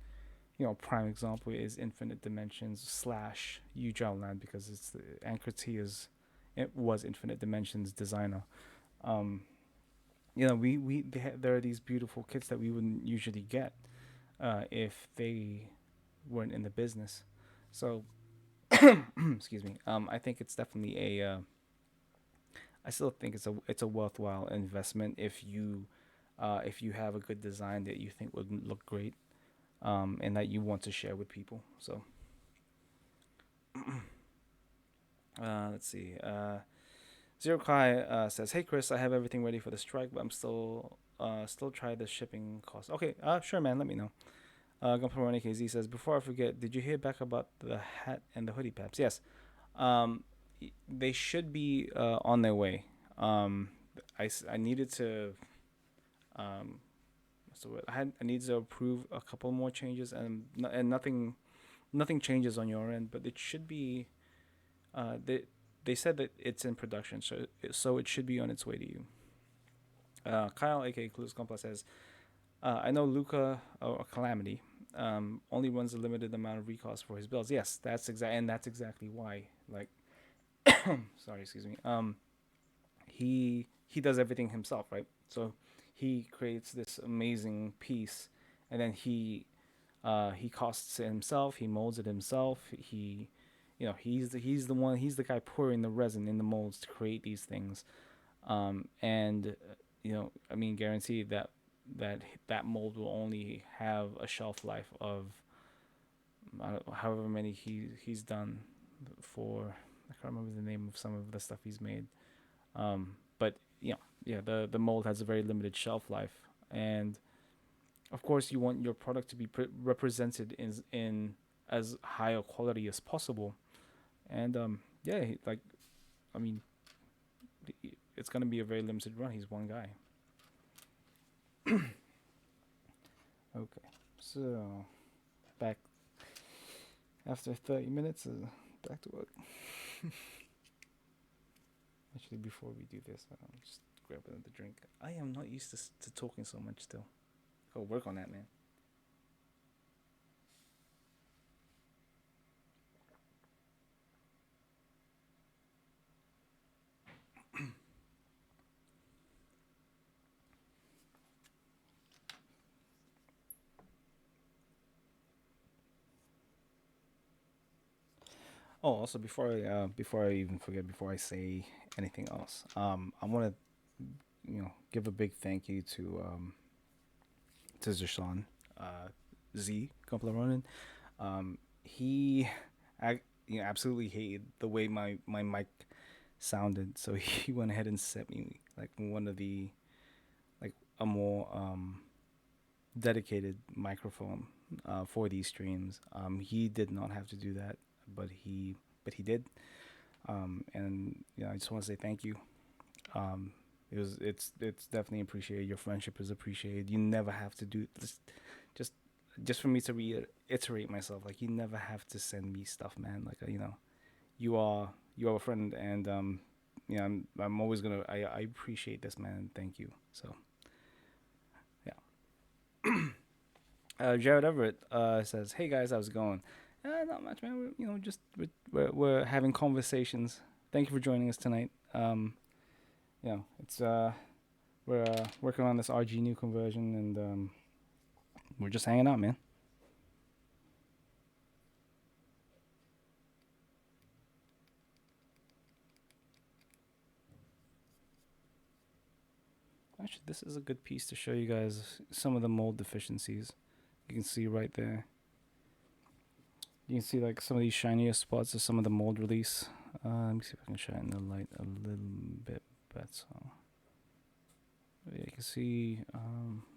prime example is Infinite Dimensions slash Ugel Land, because it's the Anchor T is it was Infinite Dimensions designer. Um, there are these beautiful kits that we wouldn't usually get if they weren't in the business. So excuse me. I think it's definitely I still think it's a worthwhile investment if you have a good design that you think would look great, and that you want to share with people. So let's see. Zero Kai says, "Hey Chris, I have everything ready for the strike, but I'm still try the shipping cost." Okay, sure, man. Let me know. Gunpla KZ says, "Before I forget, did you hear back about the hat and the hoodie Pabz?" Yes. Um, they should be on their way. Um, I needed to so I need to approve a couple more changes, and nothing changes on your end, but it should be. They said that it's in production, so it should be on its way to you. Kyle, aka Clues Gunpla, says, "I know Luca or Calamity only runs a limited amount of recalls for his builds. Yes, that's exactly why. Like, sorry, excuse me. He does everything himself, right? So he creates this amazing piece, and then he casts it himself. He molds it himself. He's the guy pouring the resin in the molds to create these things. And I mean, guarantee that mold will only have a shelf life of however many he's done for. I can't remember the name of some of the stuff he's made. But yeah, the mold has a very limited shelf life, and of course, you want your product to be represented in as high a quality as possible. And yeah, like I mean, it's gonna be a very limited run. He's one guy. Okay, so back after 30 minutes, back to work. Actually, before we do this, I'll just grab another drink. I am not used to talking so much still. Gotta work on that, man. Oh, also before I even forget, before I say anything else, I want to give a big thank you to Zershan, uh, Z Gunpla. He, absolutely hated the way my mic sounded, so he went ahead and sent me like one of the like a more dedicated microphone for these streams. He did not have to do that, but he did. And I just want to say thank you. Um, it's definitely appreciated. Your friendship is appreciated. You never have to do this. Just just for me to reiterate myself, like you never have to send me stuff, man. Like you are a friend, and I'm always gonna I appreciate this, man. Thank you. So yeah. Jared Everett says, "Hey guys, how's it going? Not much, man. Just we're having conversations. Thank you for joining us tonight. It's we're working on this RG new conversion, and we're just hanging out, man." Actually, this is a good piece to show you guys some of the mold deficiencies. You can see right there. You can see like some of these shinier spots of some of the mold release. Let me see if I can shine the light a little bit better. Yeah, you can see,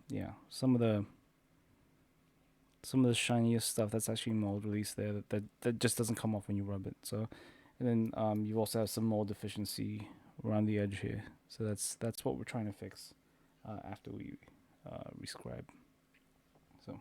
yeah, some of the shiniest stuff that's actually mold release there that just doesn't come off when you rub it. So, and then you also have some mold deficiency around the edge here. So that's what we're trying to fix after we rescribe. So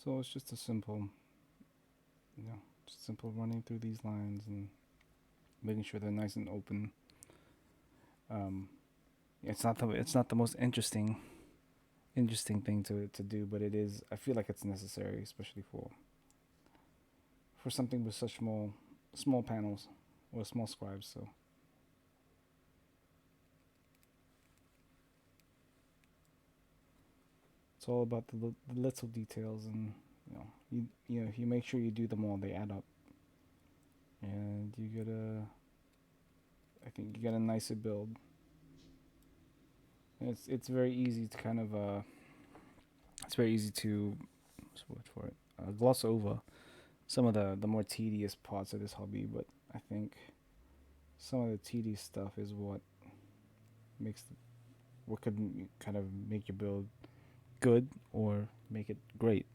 so it's just a simple, just simple running through these lines and making sure they're nice and open. Um, it's not the most interesting thing to do, but it is. I feel like it's necessary, especially for something with such small panels or small scribes. So it's all about the little details, and if you make sure you do them all, they add up, and you get a. I think you get a nicer build. And it's very easy to kind of it's very easy to what's the word for it, gloss over some of the more tedious parts of this hobby, but I think some of the tedious stuff is makes what could kind of make your build good or make it great.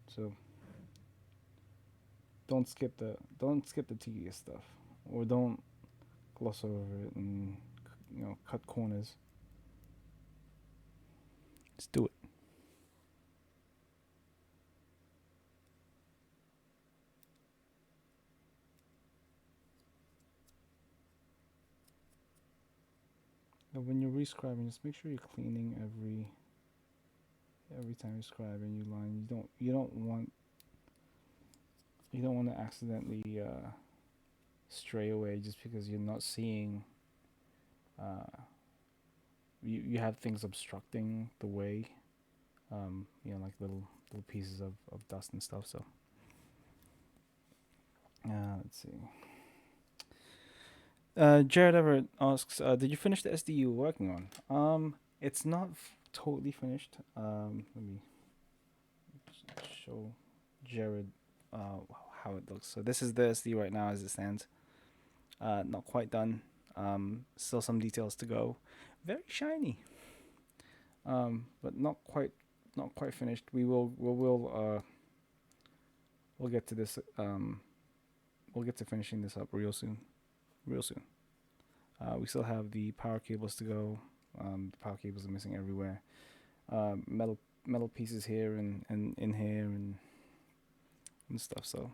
So don't skip the tedious stuff, or don't gloss over it and cut corners. Let's do it. Now when you're rescribing, just make sure you're cleaning every time you scribe a new line. You don't want to accidentally stray away just because you're not seeing. You have things obstructing the way. Like little pieces of dust and stuff. So let's see. Jared Everett asks, "Did you finish the SD you were working on?" It's not totally finished. Let me show Jared how it looks. So this is the SD right now as it stands. Not quite done. Still some details to go. Very shiny. But not quite finished. We'll get to this. We'll get to finishing this up real soon. Real soon. We still have the power cables to go. The power cables are missing everywhere. Metal pieces here and in here and stuff. So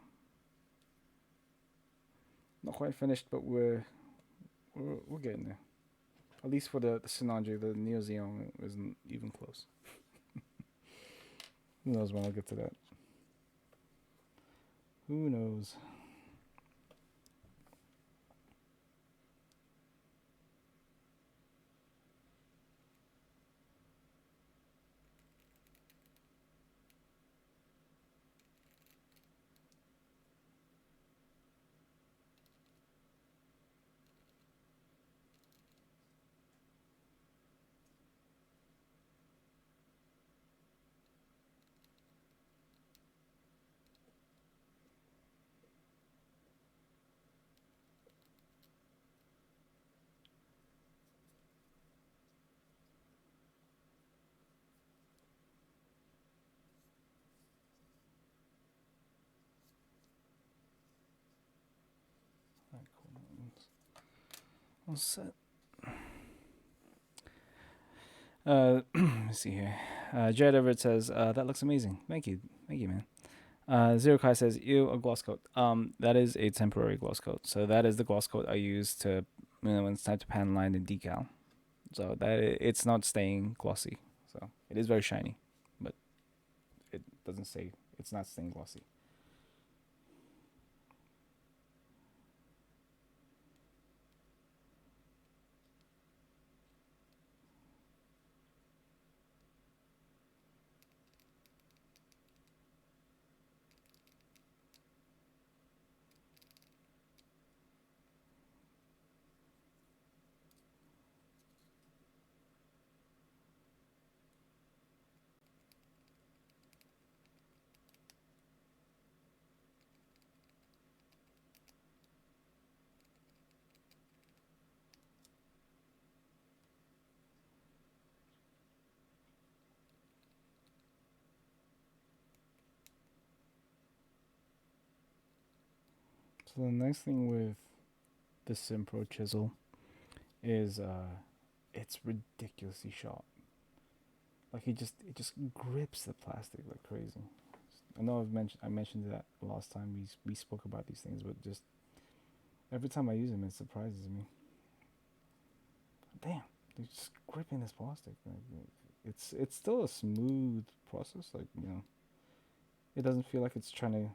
not quite finished, but we're getting there. At least for the Sinanju, the Neo Zeong isn't even close. Who knows when I'll get to that? Who knows? Alright, cool. All set. Let me see here. Jared Everett says, "That looks amazing. Thank you, man." Zero Kai says, "Ew, a gloss coat." That is a temporary gloss coat. So that is the gloss coat I use to, when it's time to pan line the decal. So it's not staying glossy. So it is very shiny, but it doesn't say it's not staying glossy. So the nice thing with the Simpro chisel is it's ridiculously sharp. Like it just grips the plastic like crazy. I know I mentioned that last time we spoke about these things, but just every time I use them, it surprises me. Damn, they're just gripping this plastic. Like, it's still a smooth process. Like it doesn't feel like it's trying to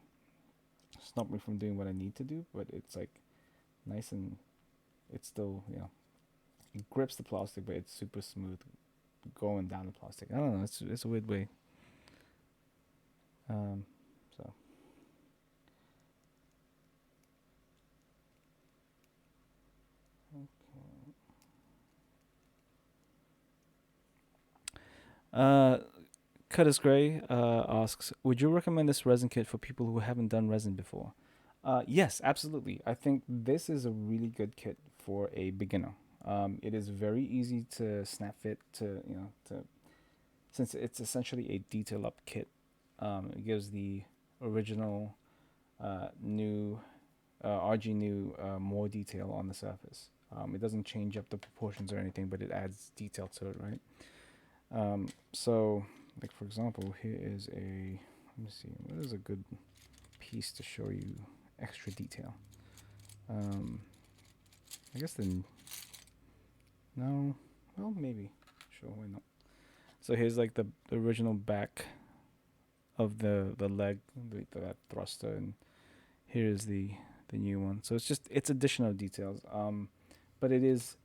stop me from doing what I need to do, but it's like nice and it's still it grips the plastic, but it's super smooth going down the plastic. I don't know. It's a weird way. So Curtis Gray asks, "Would you recommend this resin kit for people who haven't done resin before?" Yes, absolutely. I think this is a really good kit for a beginner. It is very easy to snap fit to since it's essentially a detail up kit. It gives the original new RG new more detail on the surface. It doesn't change up the proportions or anything, but it adds detail to it, right? So, like for example, here is a. Let me see. What is a good piece to show you extra detail? I guess then. No. Well, maybe. Sure, why not? So here's like the original back of the leg, that thruster, and here's the new one. So it's additional details. But it is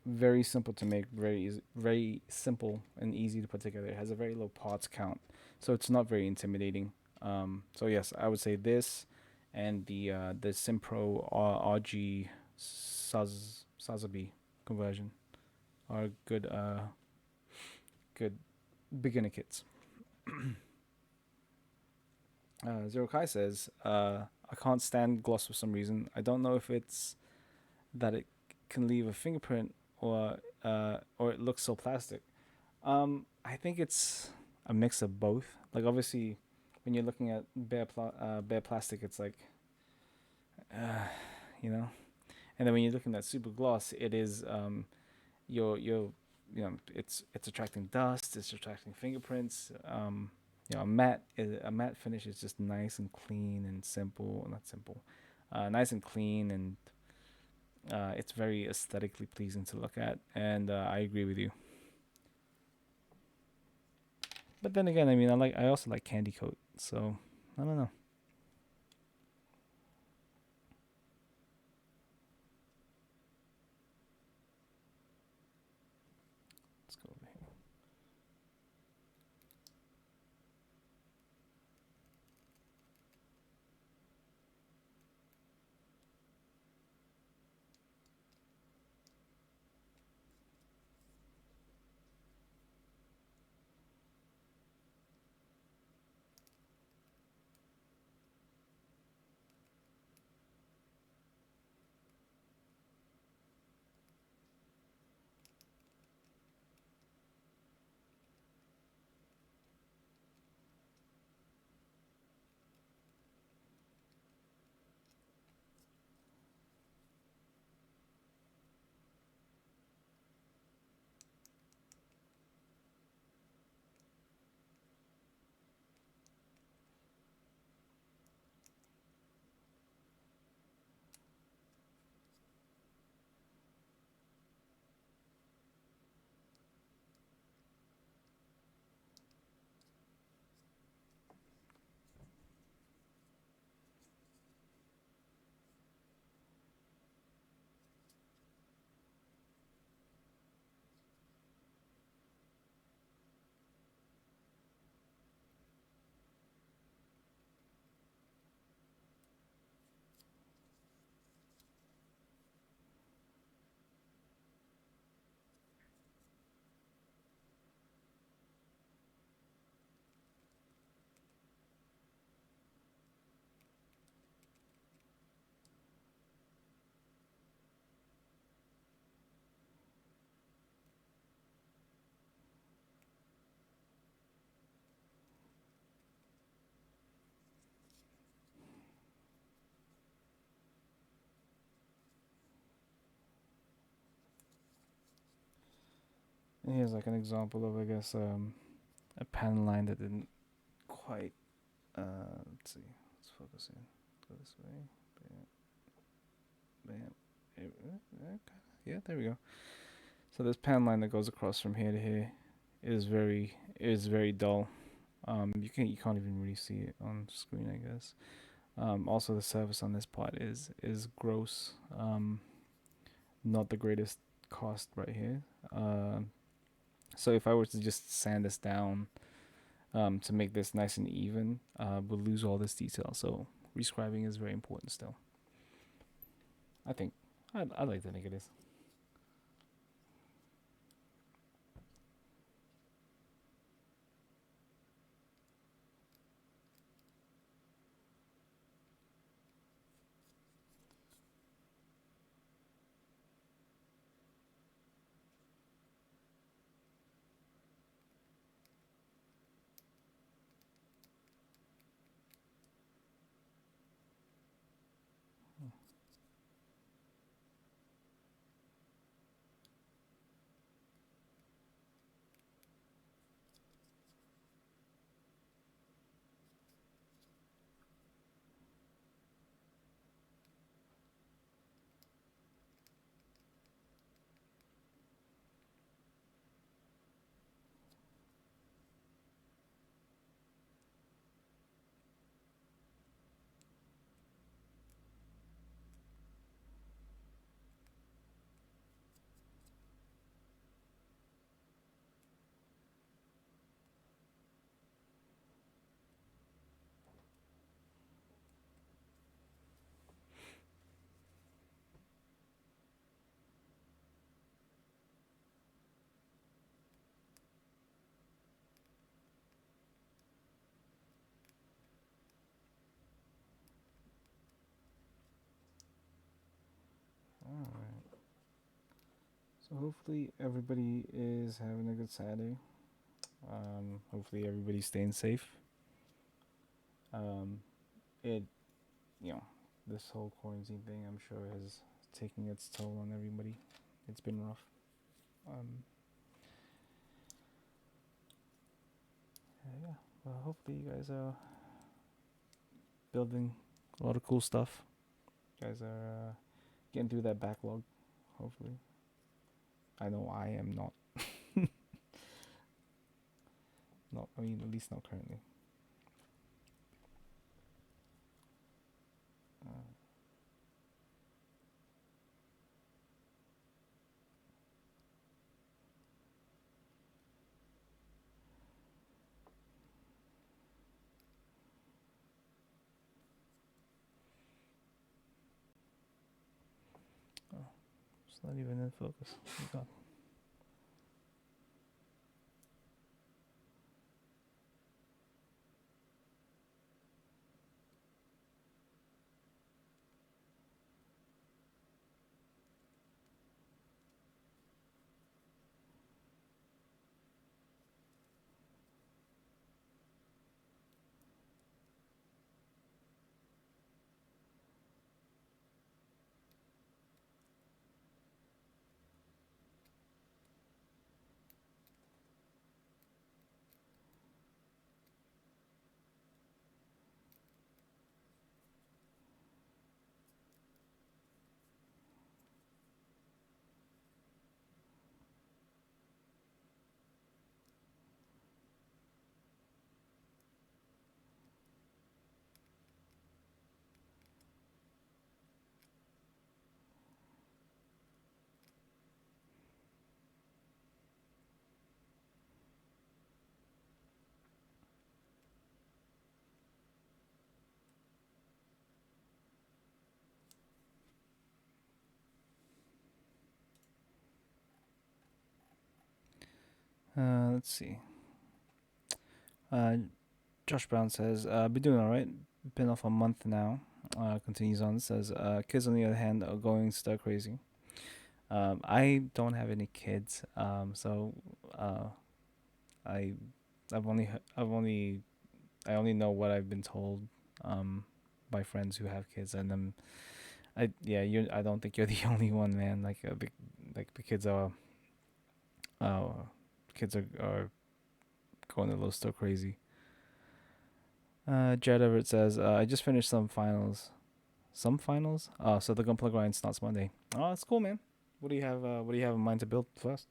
very simple to make, very simple and easy to put together. It has a very low parts count, so it's not very intimidating. So yes, I would say this and the Simpro RG Sazabi conversion are good beginner kits. Zero Kai says, I can't stand gloss for some reason. I don't know if it's that it can leave a fingerprint or it looks so plastic. I think it's a mix of both. Like obviously, when you're looking at bare plastic, it's like, uh, you know. And then when you're looking at super gloss, it is you're it's attracting dust, it's attracting fingerprints. A matte finish is just nice and clean and simple, not simple, nice and clean, and it's very aesthetically pleasing to look at. And I agree with you. But then again, I mean, I also like candy coat, so I don't know. Let's go over here. And here's like an example of, I guess, a pan line that didn't quite. Let's see. Let's focus in. Go this way. Bam. Bam. Yeah, there we go. So this pan line that goes across from here to here is very dull. You can't even really see it on screen, I guess. Also, the surface on this part is gross. Not the greatest cost right here. So if I were to just sand this down to make this nice and even, we'll lose all this detail. So rescribing is very important still. I think. I like to think it is. So hopefully everybody is having a good Saturday. Hopefully everybody's staying safe. Um, it, you know, this whole quarantine thing, I'm sure, is taking its toll on everybody. It's been rough. Um, yeah. Well, hopefully you guys are building a lot of cool stuff. You guys are getting through that backlog. Hopefully, I know I am not. Not. I mean, at least not currently. Uh, oh, it's not even in focus. Oh God. Let's see. Uh, Josh Brown says, "Been doing all right. Been off a month now." Continues on. Says, "Kids on the other hand are going stir crazy. I don't have any kids. So uh, I, I only know what I've been told, by friends who have kids, and I don't think you're the only one, man. Like the uh, kids are going a little stir crazy." Jared Everett says, "I just finished some finals. Some finals? Oh, so the Gunpla grind starts Monday. Oh, that's cool, man. What do you have? What do you have in mind to build first?"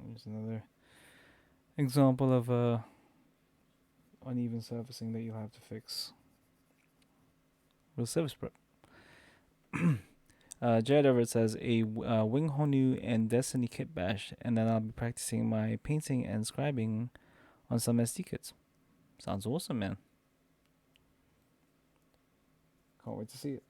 There's another example of uneven surfacing that you'll have to fix with service prep. Jared Everett says, Wing Honu and Destiny kit bash, and then I'll be practicing my painting and scribing on some SD kits. Sounds awesome, man. Can't wait to see it.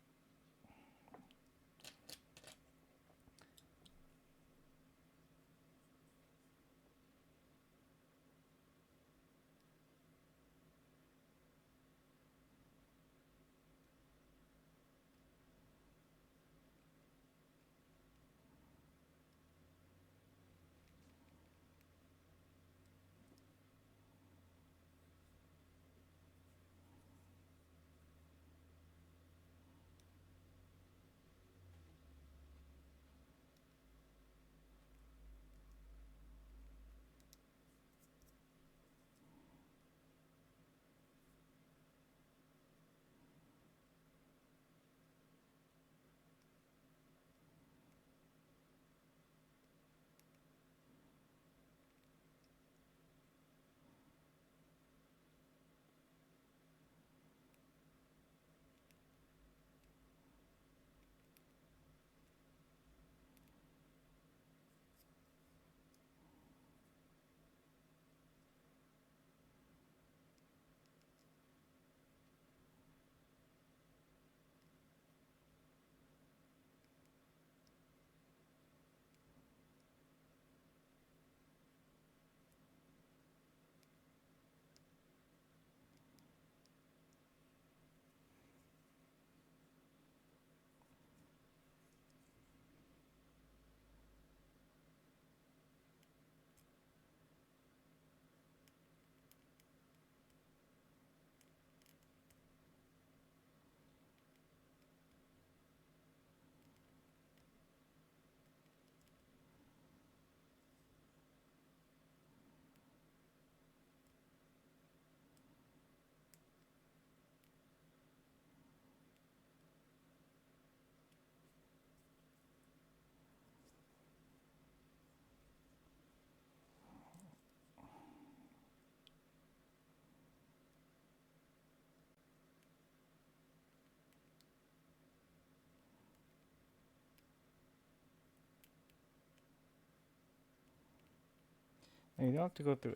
And you don't have to go through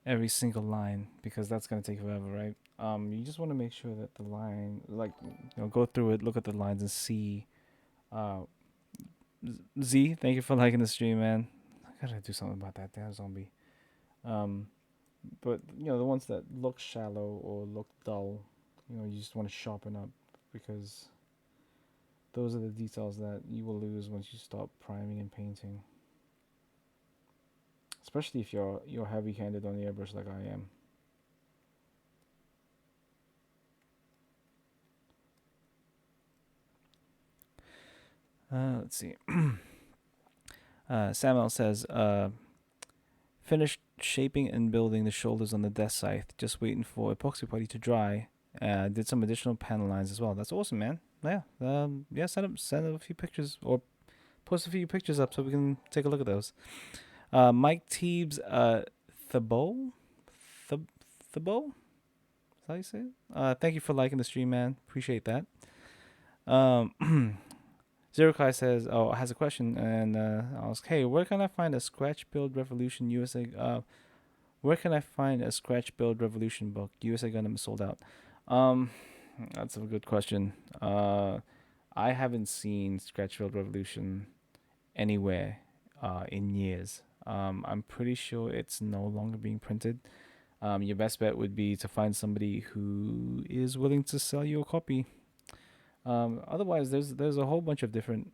every single line because that's gonna take forever, right? You just want to make sure that the line, like, go through it, look at the lines, and see. Uh, Z, thank you for liking the stream, man. I gotta do something about that damn zombie. Um, but the ones that look shallow or look dull, you just want to sharpen up because those are the details that you will lose once you stop priming and painting. Especially if you're heavy-handed on the airbrush like I am. Let's see. Samuel says, finished shaping and building the shoulders on the desk scythe. Just waiting for epoxy putty to dry. Did some additional panel lines as well. That's awesome, man. Yeah. Yeah. Send a few pictures or post a few pictures up so we can take a look at those. Mike Teebs, Thibault? Thibault? Is that how you say it? Thank you for liking the stream, man. Appreciate that. Zero Kai says, has a question, and asks, hey, where can I find a Scratch Build Revolution USA? Where can I find a Scratch Build Revolution book? USA Gundam is sold out. That's a good question. I haven't seen Scratch Build Revolution anywhere in years. I'm pretty sure it's no longer being printed. Your best bet would be to find somebody who is willing to sell you a copy. Otherwise, there's a whole bunch of different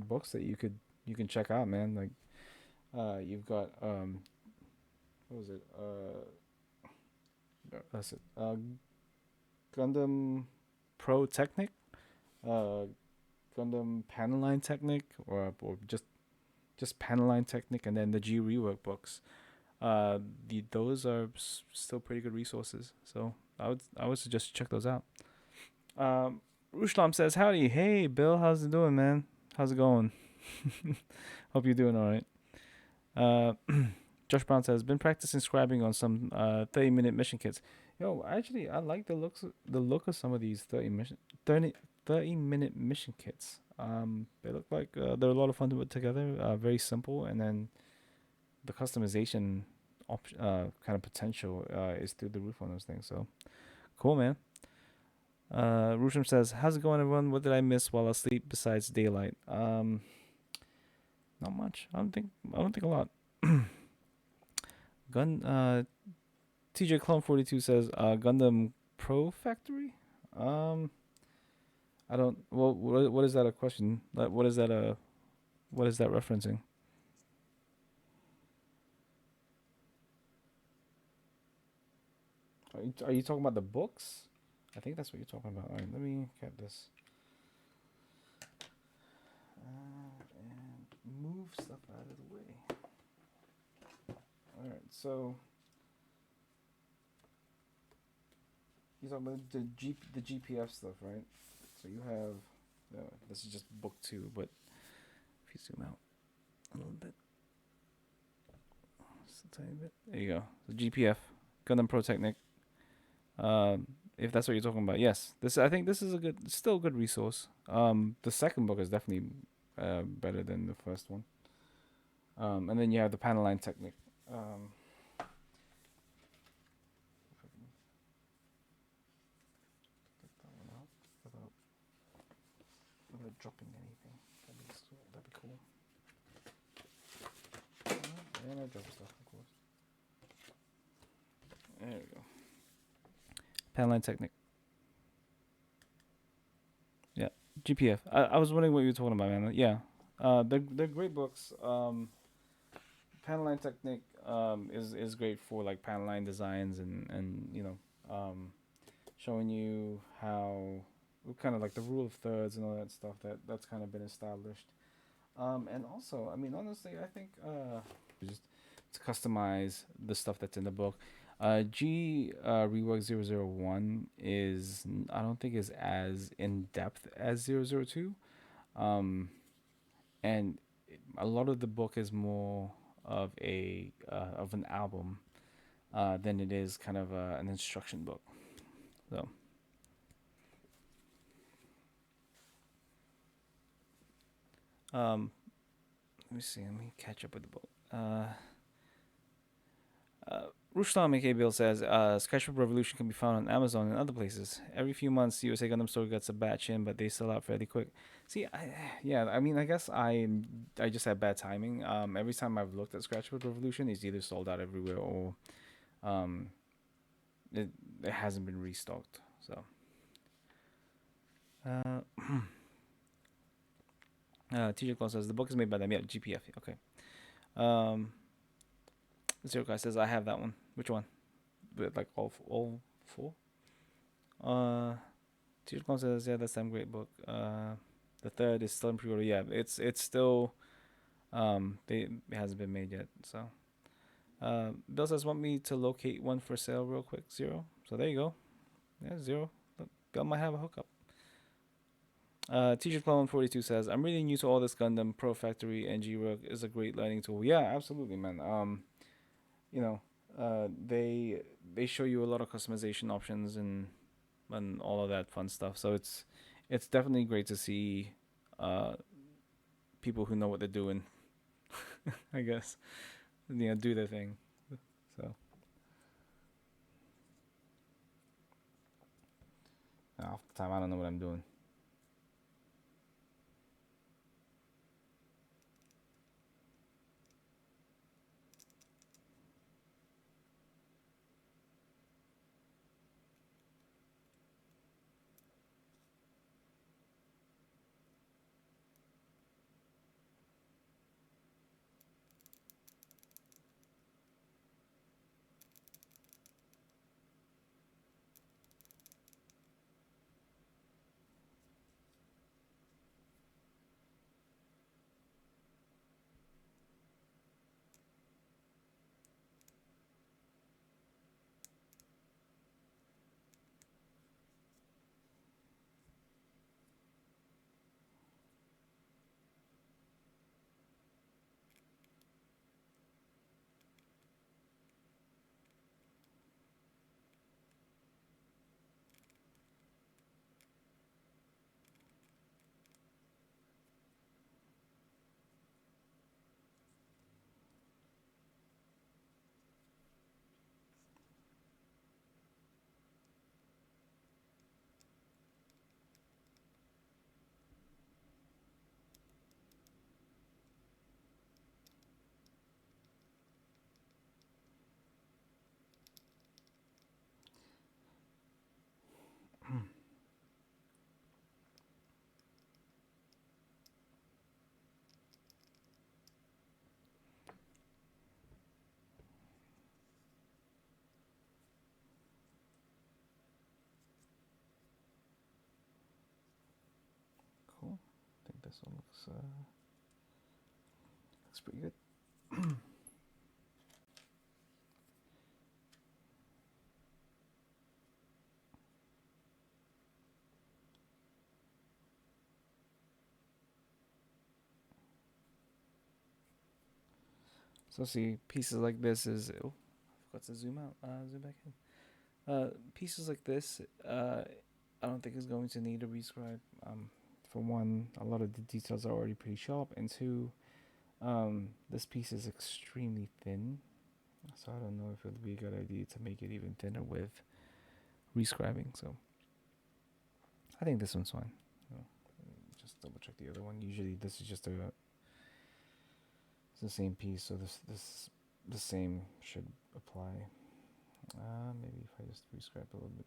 books that you can check out, man. Like, you've got what was it? That's it. Gundam Pro Technic, Gundam Panel Line Technic, or just Panel Line Technic, and then the G Rework books. Those are still pretty good resources. So I would suggest you check those out. Rushlam says, howdy. Hey, Bill, how's it doing, man? How's it going? Hope you're doing all right. Josh Brown says, been practicing scribing on some 30-minute mission kits. Yo, actually, I like the look of some of these 30-minute mission kits. They look like they're a lot of fun to put together. Very simple, and then the customization kind of potential is through the roof on those things. So cool, man. Rusham says, how's it going, everyone? What did I miss while asleep besides daylight? Not much. I don't think a lot. TJ Clone 42 says, Gundam Pro Factory? I don't. Well, what is that a question? What is that referencing? Are you talking about the books? I think that's what you're talking about. All right, let me get this. And move stuff out of the way. All right, so you're talking about the GPF stuff, right? So you have, this is just book 2, but if you zoom out a little bit, just a tiny bit, there you go. The GPF, Gundam Pro Technic. If that's what you're talking about, yes. I think this is still a good resource. The second book is definitely better than the first one. And then you have the Panel Line Technic. Without dropping anything, that'd be cool. And I drop stuff, of course. There we go. Panel Line Technic. Yeah, GPF. I was wondering what you were talking about, man. Yeah, they're great books. Panel Line Technic is great for like panel line designs and showing you how kind of like the rule of thirds and all that stuff that's kind of been established. And also, I mean, honestly, I think just to customize the stuff that's in the book. G Rework 001 is, I don't think, is as in depth as 002. And a lot of the book is more of an album than it is kind of an instruction book. So. let me see. Let me catch up with the boat. Rustam AK Bill says, Sketchbook Revolution can be found on Amazon and other places. Every few months, USA Gundam Store gets a batch in, but they sell out fairly quick. See, yeah, I mean, I guess I just had bad timing. Every time I've looked at Sketchbook Revolution, it's either sold out everywhere or um, it, it hasn't been restocked. So, TJ Claus says, the book is made by them. Yeah, GPF. Okay. Um, Zero Guy says, I have that one. Which one? With like all four? Teacher Kwan says, yeah, that's a great book. The third is still in pre-order. Yeah, it's still it hasn't been made yet. So Bill says, want me to locate one for sale real quick, Zero. So there you go. Yeah, Zero. Look, Bill might have a hookup. Teacher Clone 42 says, I'm really new to all this Gundam. Pro Factory and G-Rook is a great learning tool. Yeah, absolutely, man. You know, they show you a lot of customization options and all of that fun stuff. So it's definitely great to see people who know what they're doing, I guess, do their thing. So half the time I don't know what I'm doing. Cool. I think this one looks pretty good. So see, pieces like this is I forgot to zoom out. Zoom back in. Pieces like this, I don't think is going to need a rescribe. For one, a lot of the details are already pretty sharp, and two, this piece is extremely thin, so I don't know if it would be a good idea to make it even thinner with rescribing. So I think this one's fine. Just double check the other one. Usually this is just it's the same piece, so the same should apply. Maybe if I just rescribe a little bit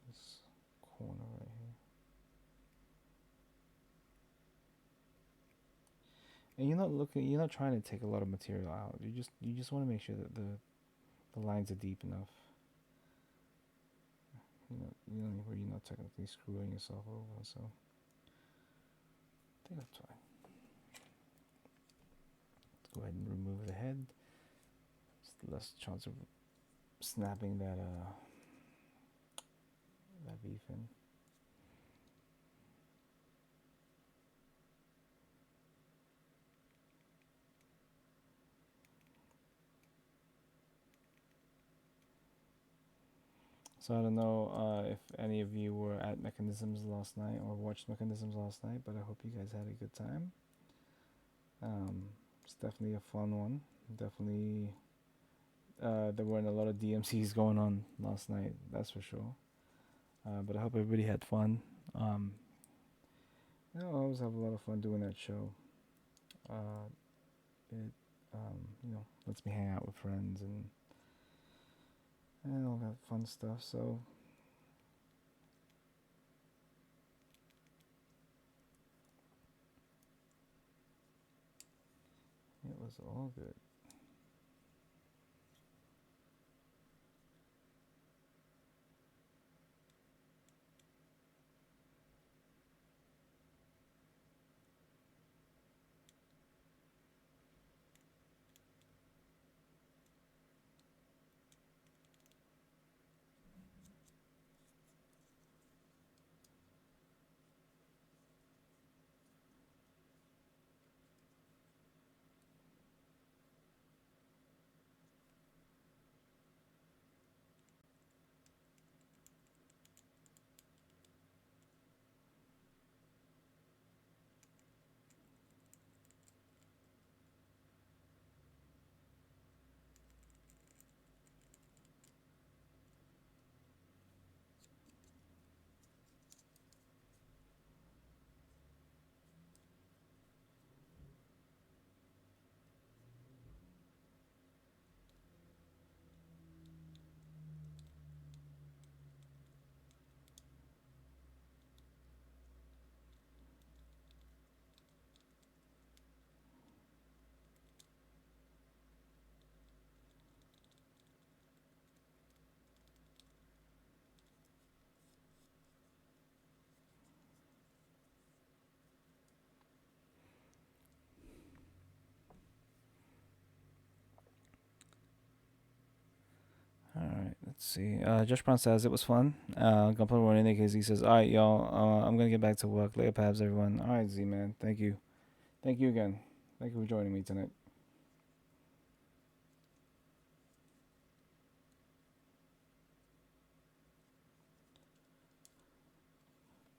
this corner right here. And you're not trying to take a lot of material out. You just want to make sure that the lines are deep enough. Where you're not technically screwing yourself over. So I think that's fine. Let's go ahead and remove the head. Just less chance of snapping that V fin. So I don't know if any of you were at Mechanisms last night or watched Mechanisms last night, but I hope you guys had a good time. It's definitely a fun one. Definitely, there weren't a lot of DMCs going on last night. That's for sure. But I hope everybody had fun. Um, I always have a lot of fun doing that show. Uh, it, lets me hang out with friends and all that fun stuff. So it was all good. All right, let's see. Josh Brown says it was fun. Gunpla running because he says, "All right, y'all. I'm gonna get back to work. Later, Pabz, everyone. All right, Z man. Thank you again. Thank you for joining me tonight."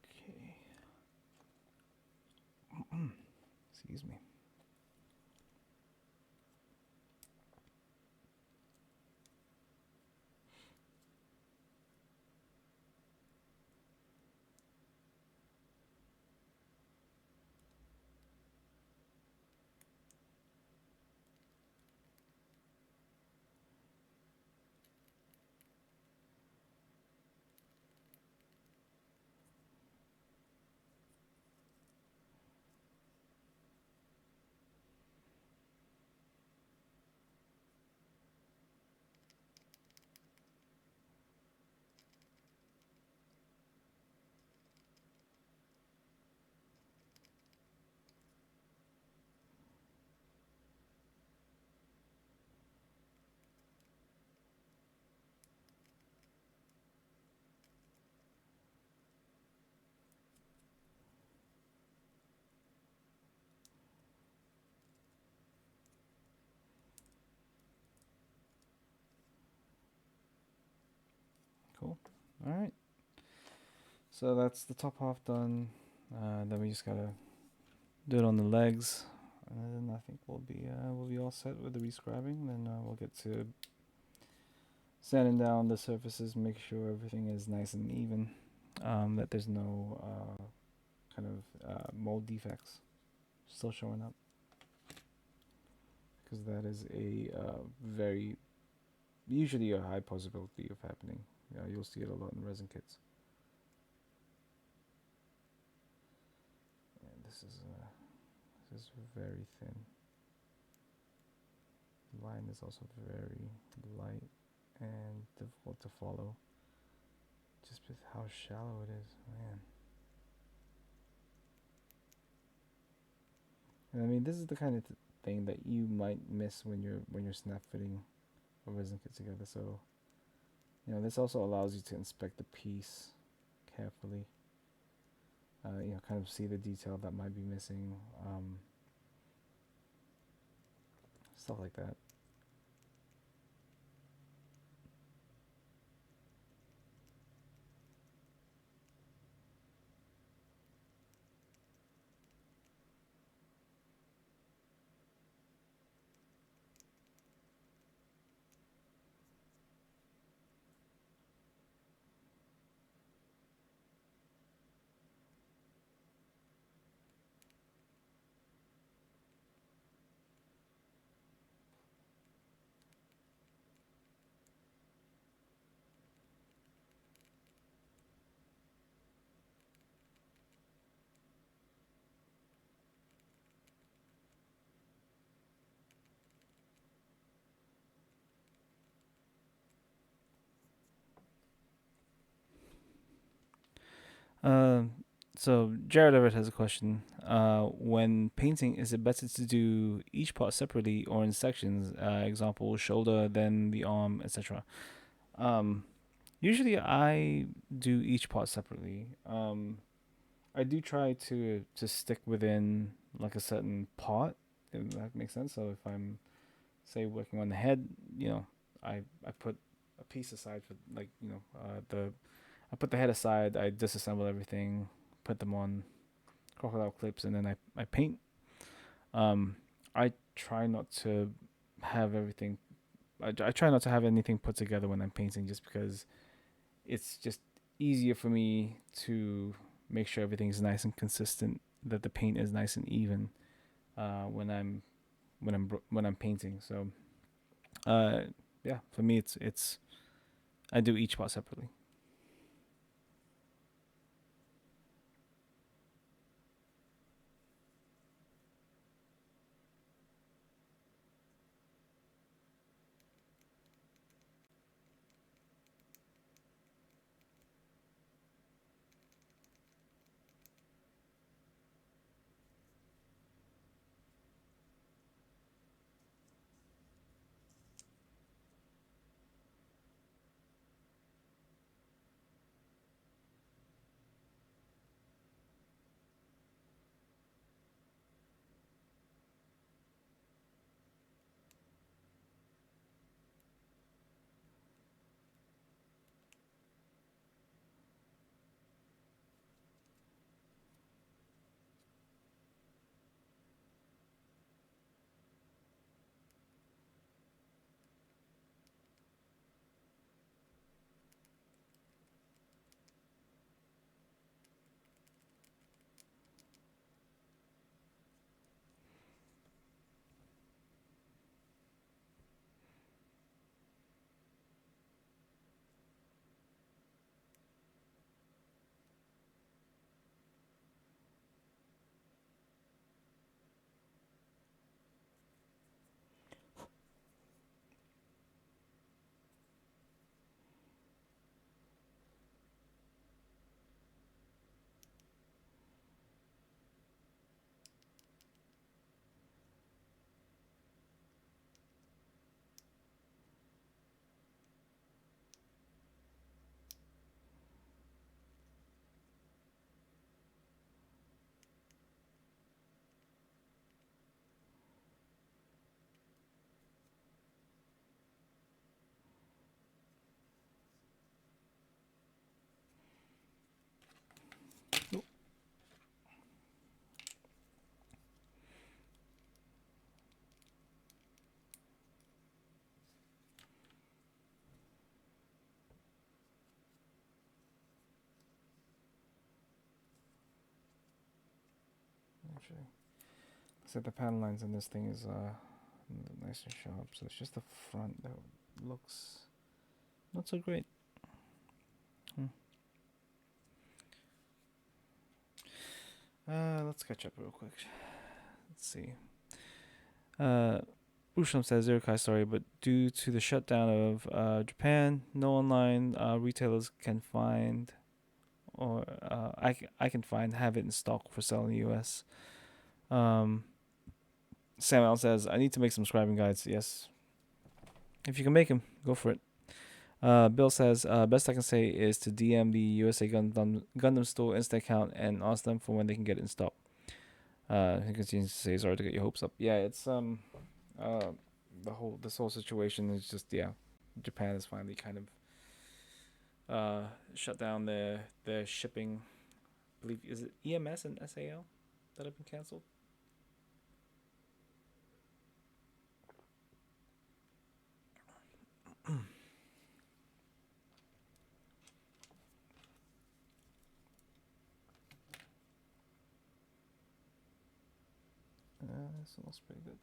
Okay. Excuse me. Cool. All right. So that's the top half done. Then we just gotta do it on the legs, and then I think we'll be all set with the rescribing. Then we'll get to sanding down the surfaces, make sure everything is nice and even, that there's no kind of mold defects still showing up, because that is a very usually a high possibility of happening. You'll see it a lot in resin kits. And this is very thin. The line is also very light and difficult to follow, just with how shallow it is, man. And I mean, this is the kind of thing that you might miss when you're snap fitting a resin kit together. So, this also allows you to inspect the piece carefully. Kind of see the detail that might be missing, stuff like that. Uh, so Jared Everett has a question. When painting, is it better to do each part separately or in sections? Example, shoulder, then the arm, etc. Um, Usually I do each part separately. I do try to stick within like a certain part, if that makes sense. So if I'm say working on the head, you know, I put a piece aside for like the I put the head aside. I disassemble everything, put them on crocodile clips, and then I paint. I try not to have everything. I try not to have anything put together when I'm painting, just because it's just easier for me to make sure everything's nice and consistent, that the paint is nice and even when I'm painting. So uh, yeah, for me it's I do each part separately. Actually, so the panel lines in this thing is nice and sharp. So it's just the front that looks not so great. Hmm. Let's catch up real quick. Let's see. Uh, Usham says Zero Kai sorry, but due to the shutdown of Japan, no online retailers can find or I can find have it in stock for sale in the U.S. Um, Samuel says I need to make some scribing guides. Yes, if you can make them, go for it. Bill says best I can say is to DM the USA Gundam store Insta account and ask them for when they can get it in stock. He continues to say sorry to get your hopes up. Yeah, it's uh this whole situation is just yeah, Japan is finally kind of shut down their shipping. I believe is it EMS and SAL that have been canceled. This looks pretty good.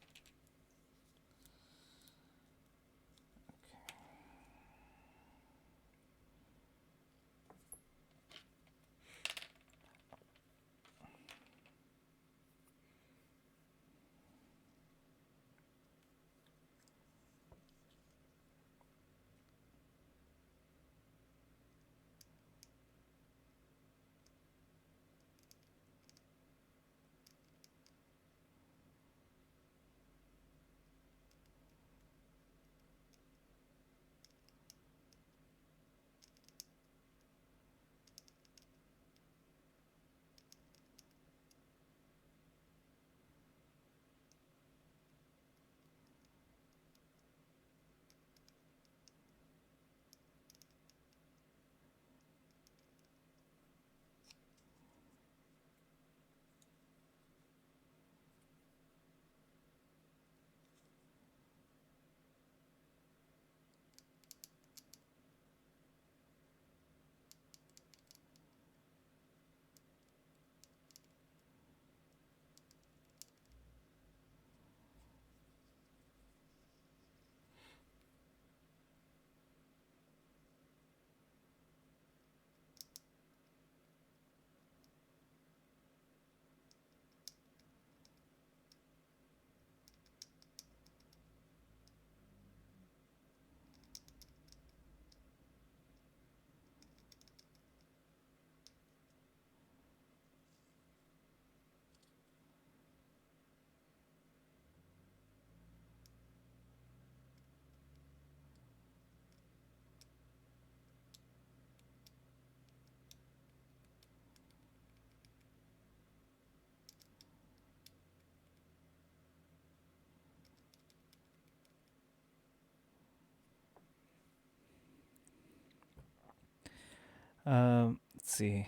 Let's see.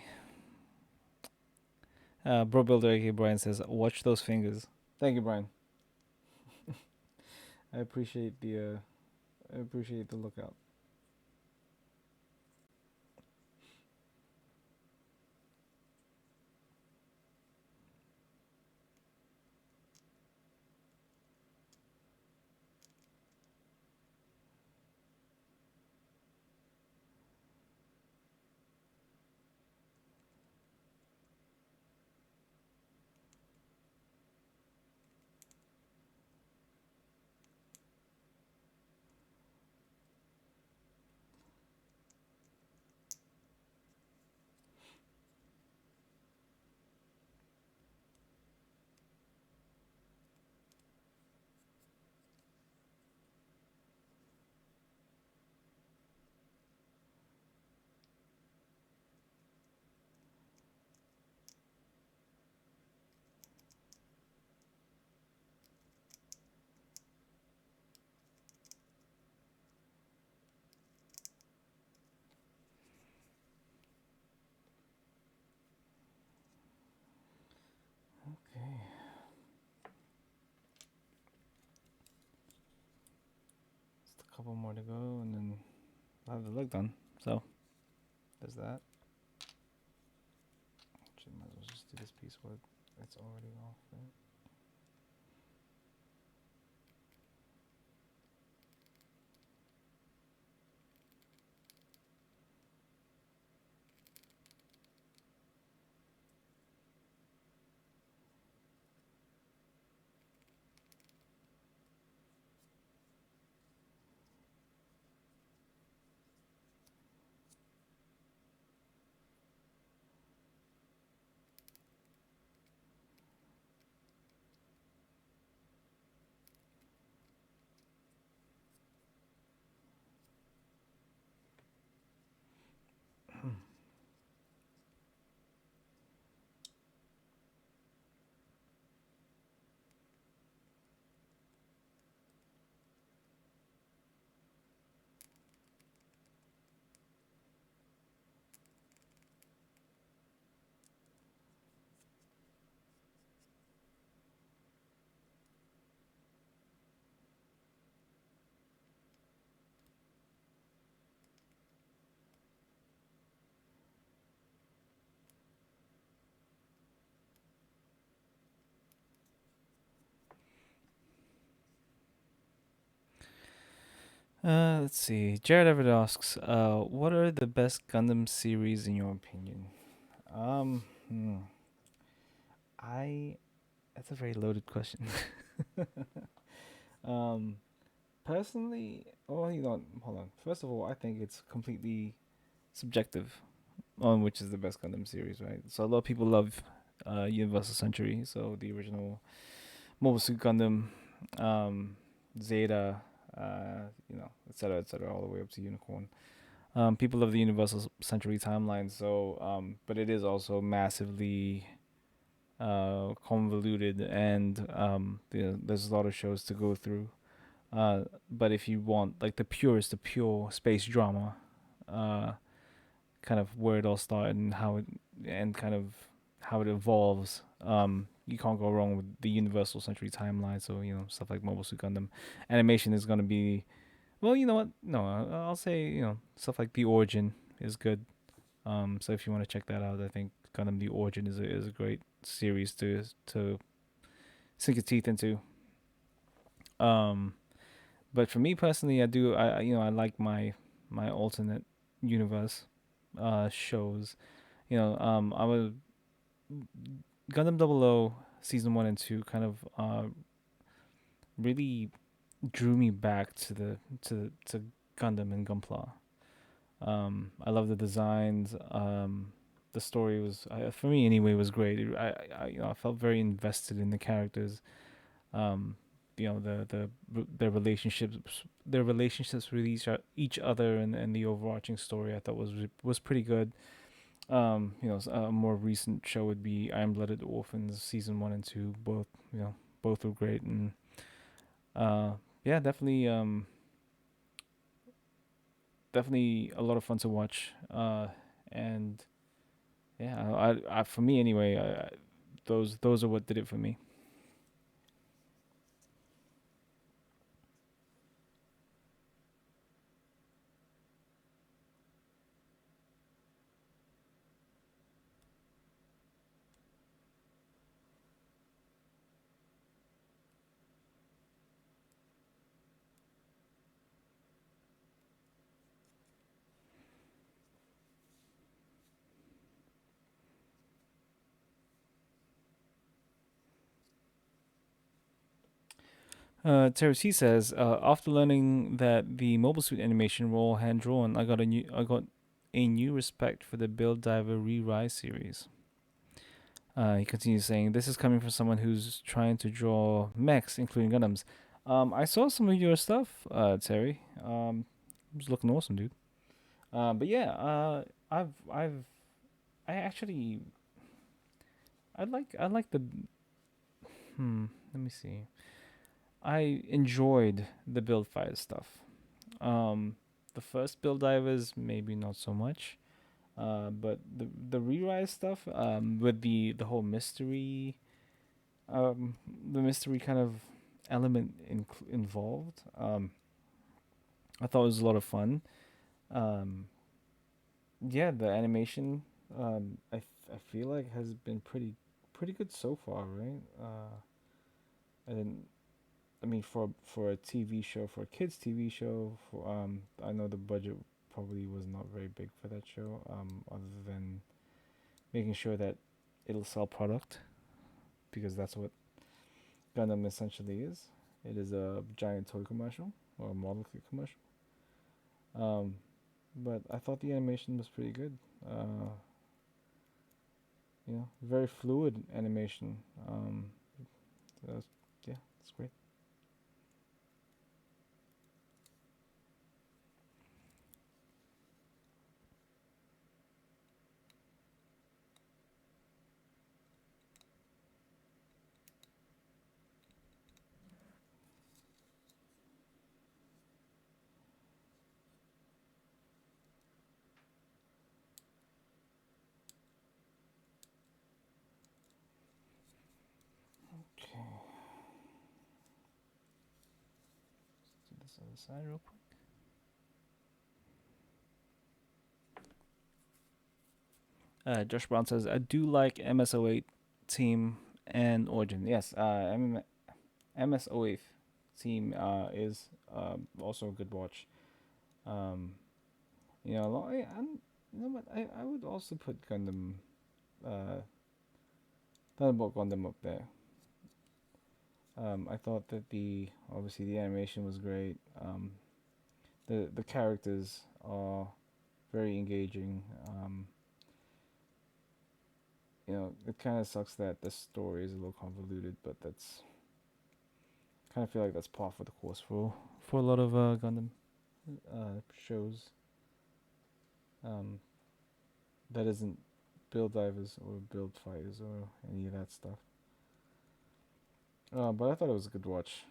Bro Builder aka Brian says, "Watch those fingers." Thank you, Brian. I appreciate the lookout. Okay, just a couple more to go, and then I'll have the leg done. So there's that. Actually, might as well just do this piece where it's already off. Right? Let's see. Jared Everett asks, what are the best Gundam series in your opinion? Um, hmm, I That's a very loaded question. um, Personally, oh, hold on. First of all, I think it's completely subjective on which is the best Gundam series, right? So a lot of people love Universal Century, so the original Mobile Suit Gundam, um, Zeta, et cetera, all the way up to Unicorn. People love the Universal Century timeline, so but it is also massively convoluted, and there's a lot of shows to go through. But if you want like the pure space drama, uh, kind of where it all started and kind of how it evolves. You can't go wrong with the Universal Century timeline. So stuff like Mobile Suit Gundam, animation is gonna be well. You know what? No, I'll say stuff like The Origin is good. So if you want to check that out, I think Gundam The Origin is a great series to sink your teeth into. Um, but for me personally, I like my alternate universe shows. I was Gundam 00 season 1 and 2 kind of really drew me back to Gundam and Gunpla. I love the designs. The story was for me anyway was great. I felt very invested in the characters. Um, their relationships with each other, and the overarching story I thought was pretty good. A more recent show would be Iron Blooded Orphans season 1 and 2. Both were great, and uh, yeah, definitely a lot of fun to watch. And yeah, for me anyway, those are what did it for me. Terry C says, after learning that the mobile suit animation were all hand drawn, I got a new respect for the Build Diver Re-Rise series. He continues saying, "This is coming from someone who's trying to draw mechs, including Gundams." I saw some of your stuff, Terry. It was looking awesome, dude. But yeah, I actually, I like the. Let me see. I enjoyed the Build Fire stuff. Um, the first Build Divers, maybe not so much. But the Re-Rise stuff, with the whole mystery, the mystery kind of element involved. I thought it was a lot of fun. Um, yeah, the animation, I feel like has been pretty good so far, right? And I mean for a TV show, for a kids TV show, for I know the budget probably was not very big for that show. Other than making sure that it'll sell product, because that's what Gundam essentially is. It is a giant toy commercial or a model kit commercial. Um, but I thought the animation was pretty good. Very fluid animation. So yeah, it's great. Okay, do this other side real quick. Josh Brown says, "I do like MSO8 team and Origin." Yes, MSO8 team is also a good watch. Um, you know what? I would also put Gundam, uh, Thunderbolt Gundam up there. I thought that the obviously the animation was great. The characters are very engaging. It kind of sucks that the story is a little convoluted, but that's kind of feel like that's par for the course for a lot of Gundam shows. Um, that isn't Build Divers or Build Fighters or any of that stuff. But I thought it was a good watch.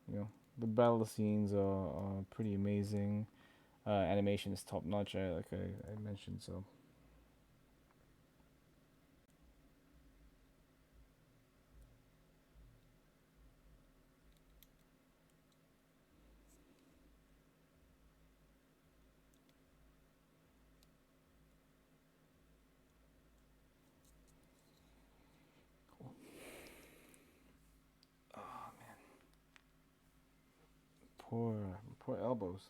The battle scenes are pretty amazing. Animation is top notch, like I mentioned. So cool. Oh man, poor elbows.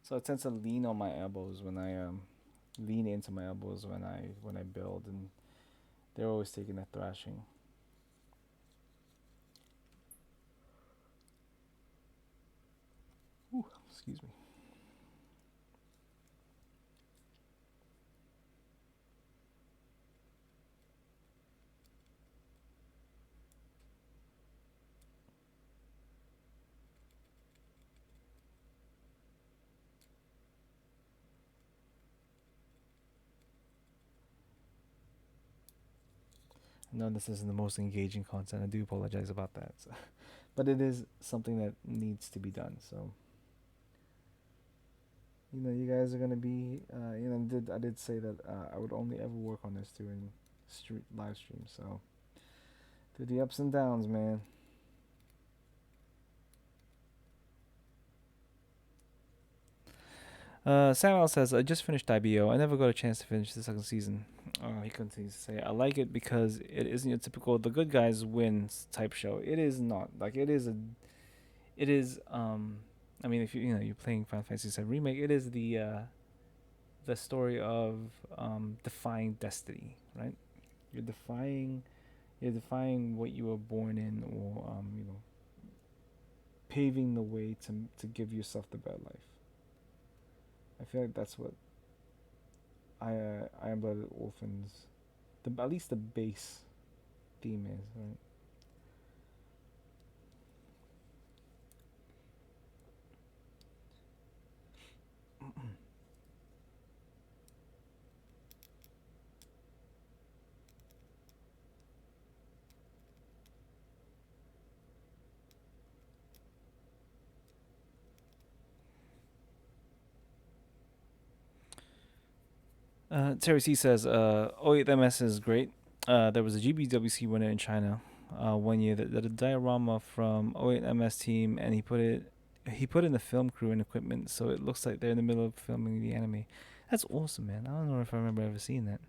So I tend to lean on my elbows when I lean into my elbows when I build, and they're always taking a thrashing. Ooh, excuse me. I know this isn't the most engaging content. I do apologize about that. So. But it is something that needs to be done. So You guys are gonna be. I did say that I would only ever work on this during live stream. So through the ups and downs, man. Samuel says, I just finished IBO. I never got a chance to finish the second season. He continues to say, I like it because it isn't your typical the good guys wins type show. It is not. Like it is I mean if you're playing Final Fantasy VII Remake, it is the story of defying destiny, right? You're defying what you were born in, or paving the way to give yourself the better life. I feel like that's what Iron Blooded Orphans, at least the base theme is, right? Terry C says, "Oh, wait, MS is great. There was a GBWC winner in China one year that did a diorama from 08MS team, and he put in the film crew and equipment, so it looks like they're in the middle of filming the anime. That's awesome, man. I don't know if I remember ever seeing that."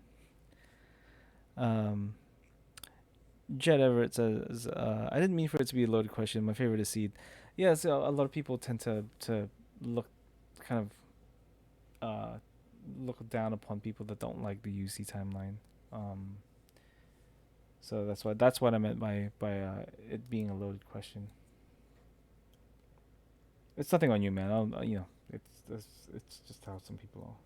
Jed Everett says, "I didn't mean for it to be a loaded question. My favorite is Seed. Yeah, so a lot of people tend to look kind of look down upon people that don't like the UC timeline. Um, so that's what I meant by it being a loaded question. It's nothing on you, man. It's just how some people are."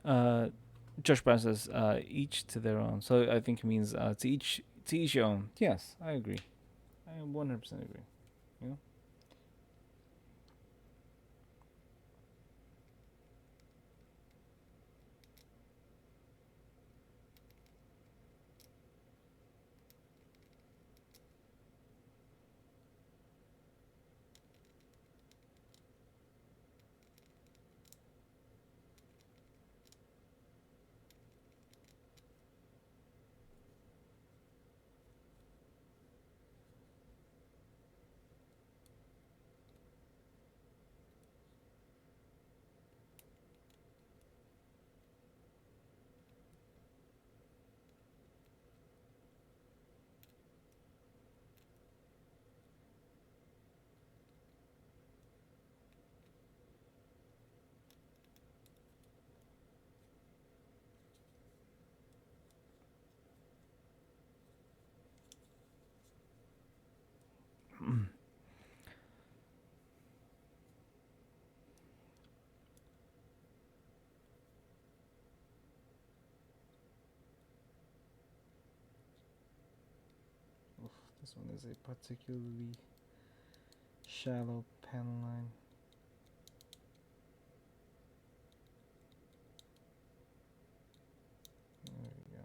Uh, Josh Brown says, "Each to their own." So I think it means to each your own. Yes, I agree. I 100% agree. You know. Oof, this one is a particularly shallow panel line. There we go.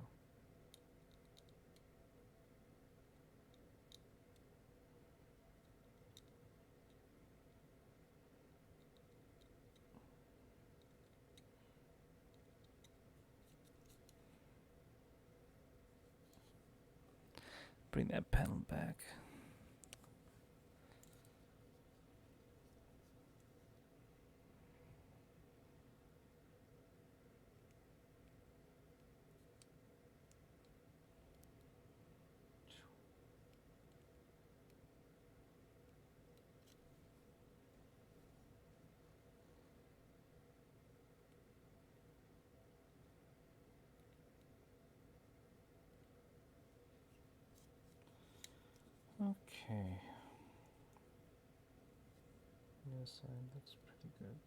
Bring that panel back. Okay. Yes, looks pretty good.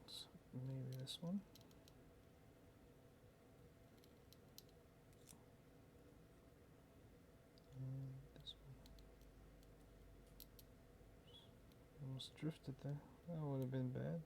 So maybe this one. And this one. Almost drifted there. That would have been bad.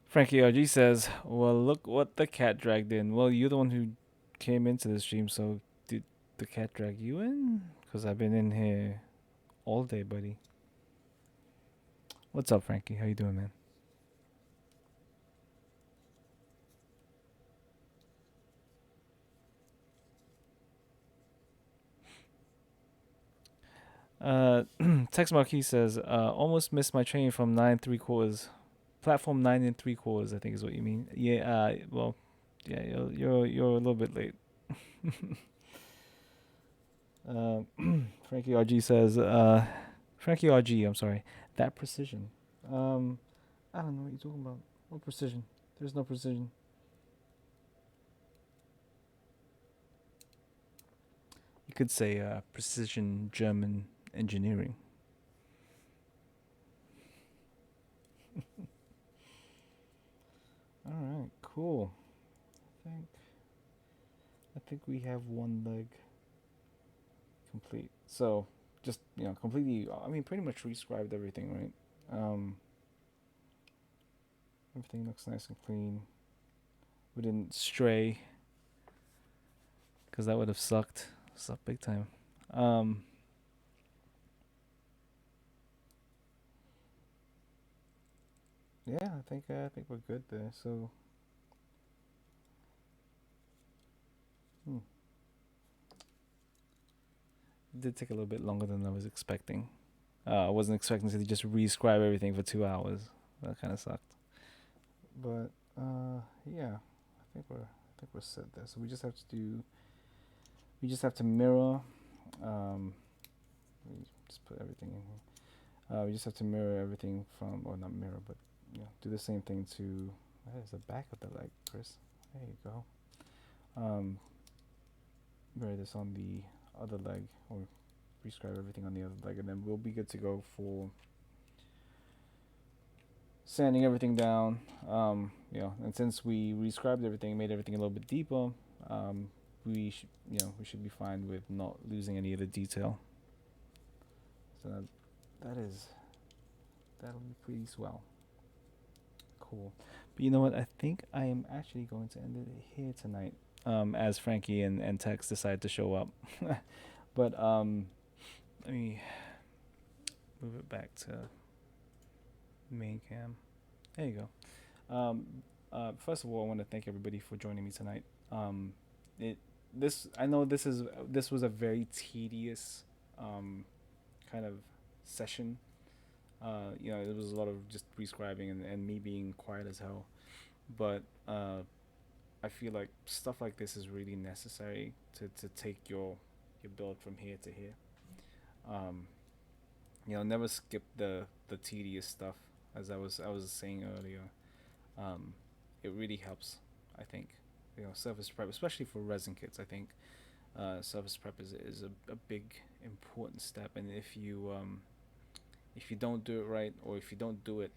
Frankie RG says, "Well, look what the cat dragged in." Well, you're the one who came into the stream, so did the cat drag you in? Because I've been in here all day, buddy. What's up, Frankie? How you doing, man? Text Marquis says, "Almost missed my train from 9 3/4. Platform 9 3/4. I think is what you mean. Yeah. Well, yeah. You're a little bit late." Uh, Frankie RG says, Frankie RG. I'm sorry. That precision. I don't know what you're talking about. What precision? There's no precision. You could say precision German engineering. All right, cool. I think we have one leg complete. So just completely. I mean, pretty much rescribed everything, right? Everything looks nice and clean. We didn't stray because that would have sucked. Sucked big time. Um, yeah, I think we're good there. So, it did take a little bit longer than I was expecting. I wasn't expecting to just rescribe everything for 2 hours. That kind of sucked. But yeah, I think we're set there. So we just have to mirror. We just put everything in here. We just have to mirror everything from, or not mirror, but do the same thing to. There's the back of the leg, Chris. There you go. Mirror this on the other leg, or prescribe everything on the other leg, and then we'll be good to go for sanding everything down. And since we rescribed everything, made everything a little bit deeper, we should be fine with not losing any of the detail. So that'll be pretty swell. Cool. But you know what? I think I am actually going to end it here tonight. As Frankie and Tex decide to show up. But let me move it back to main cam. There you go. First of all, I want to thank everybody for joining me tonight. I know this was a very tedious kind of session. It was a lot of just prescribing and me being quiet as hell. But I feel like stuff like this is really necessary to take your build from here to here. Never skip the tedious stuff, as I was saying earlier. It really helps, I think. Surface prep, especially for resin kits. I think surface prep is a big important step, and if you don't do it right, or if you don't do it,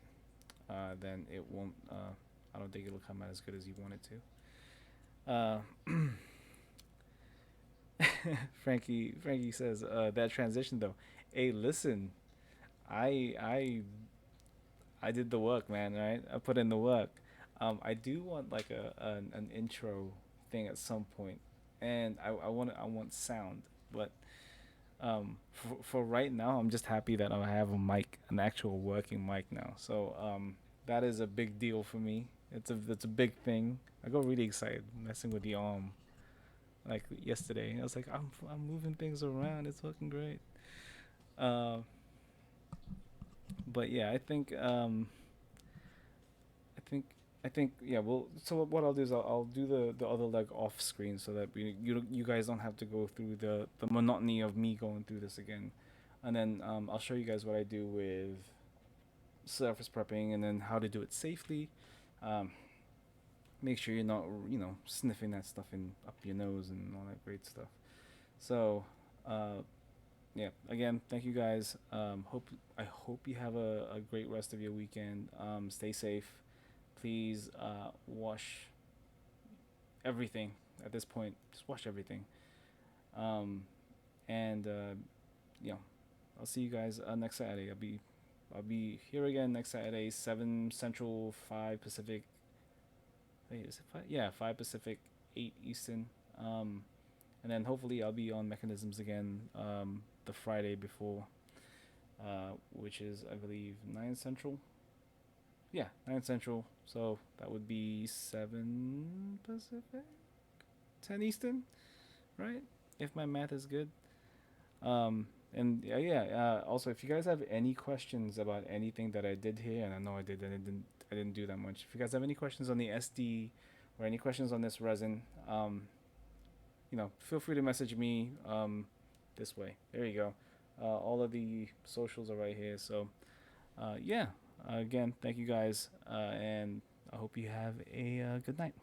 then it won't. I don't think it'll come out as good as you want it to. Frankie says that transition though. Hey, listen, I did the work, man. Right, I put in the work. I do want like an intro thing at some point, and I want sound, but for right now, I'm just happy that I have a mic, an actual working mic now. So that is a big deal for me. It's a big thing. I got really excited messing with the like yesterday. I was like, I'm moving things around. It's looking great. Uh, but yeah, I think I think yeah. Well, so what I'll do is I'll do the other leg off screen so that you guys don't have to go through the monotony of me going through this again, and then I'll show you guys what I do with surface prepping and then how to do it safely. Um, Make sure you're not sniffing that stuff in up your nose and all that great stuff. So uh, yeah, again, thank you guys. I hope you have a great rest of your weekend. Stay safe. Please wash everything at this point. Just wash everything. Um, and yeah, I'll see you guys next Saturday. I'll be here again next Saturday, 7 Central, 5 Pacific. Wait, is it 5? Yeah, 5 Pacific, 8 Eastern. And then hopefully I'll be on Mechanisms again the Friday before, which is I believe 9 Central. Yeah, 9 Central. So that would be 7 Pacific, 10 Eastern, right? If my math is good. And also, if you guys have any questions about anything that I did here, and I know I didn't do that much. If you guys have any questions on the SD or any questions on this resin, feel free to message me this way. There you go. All of the socials are right here. So, yeah. Again, thank you guys, and I hope you have a good night.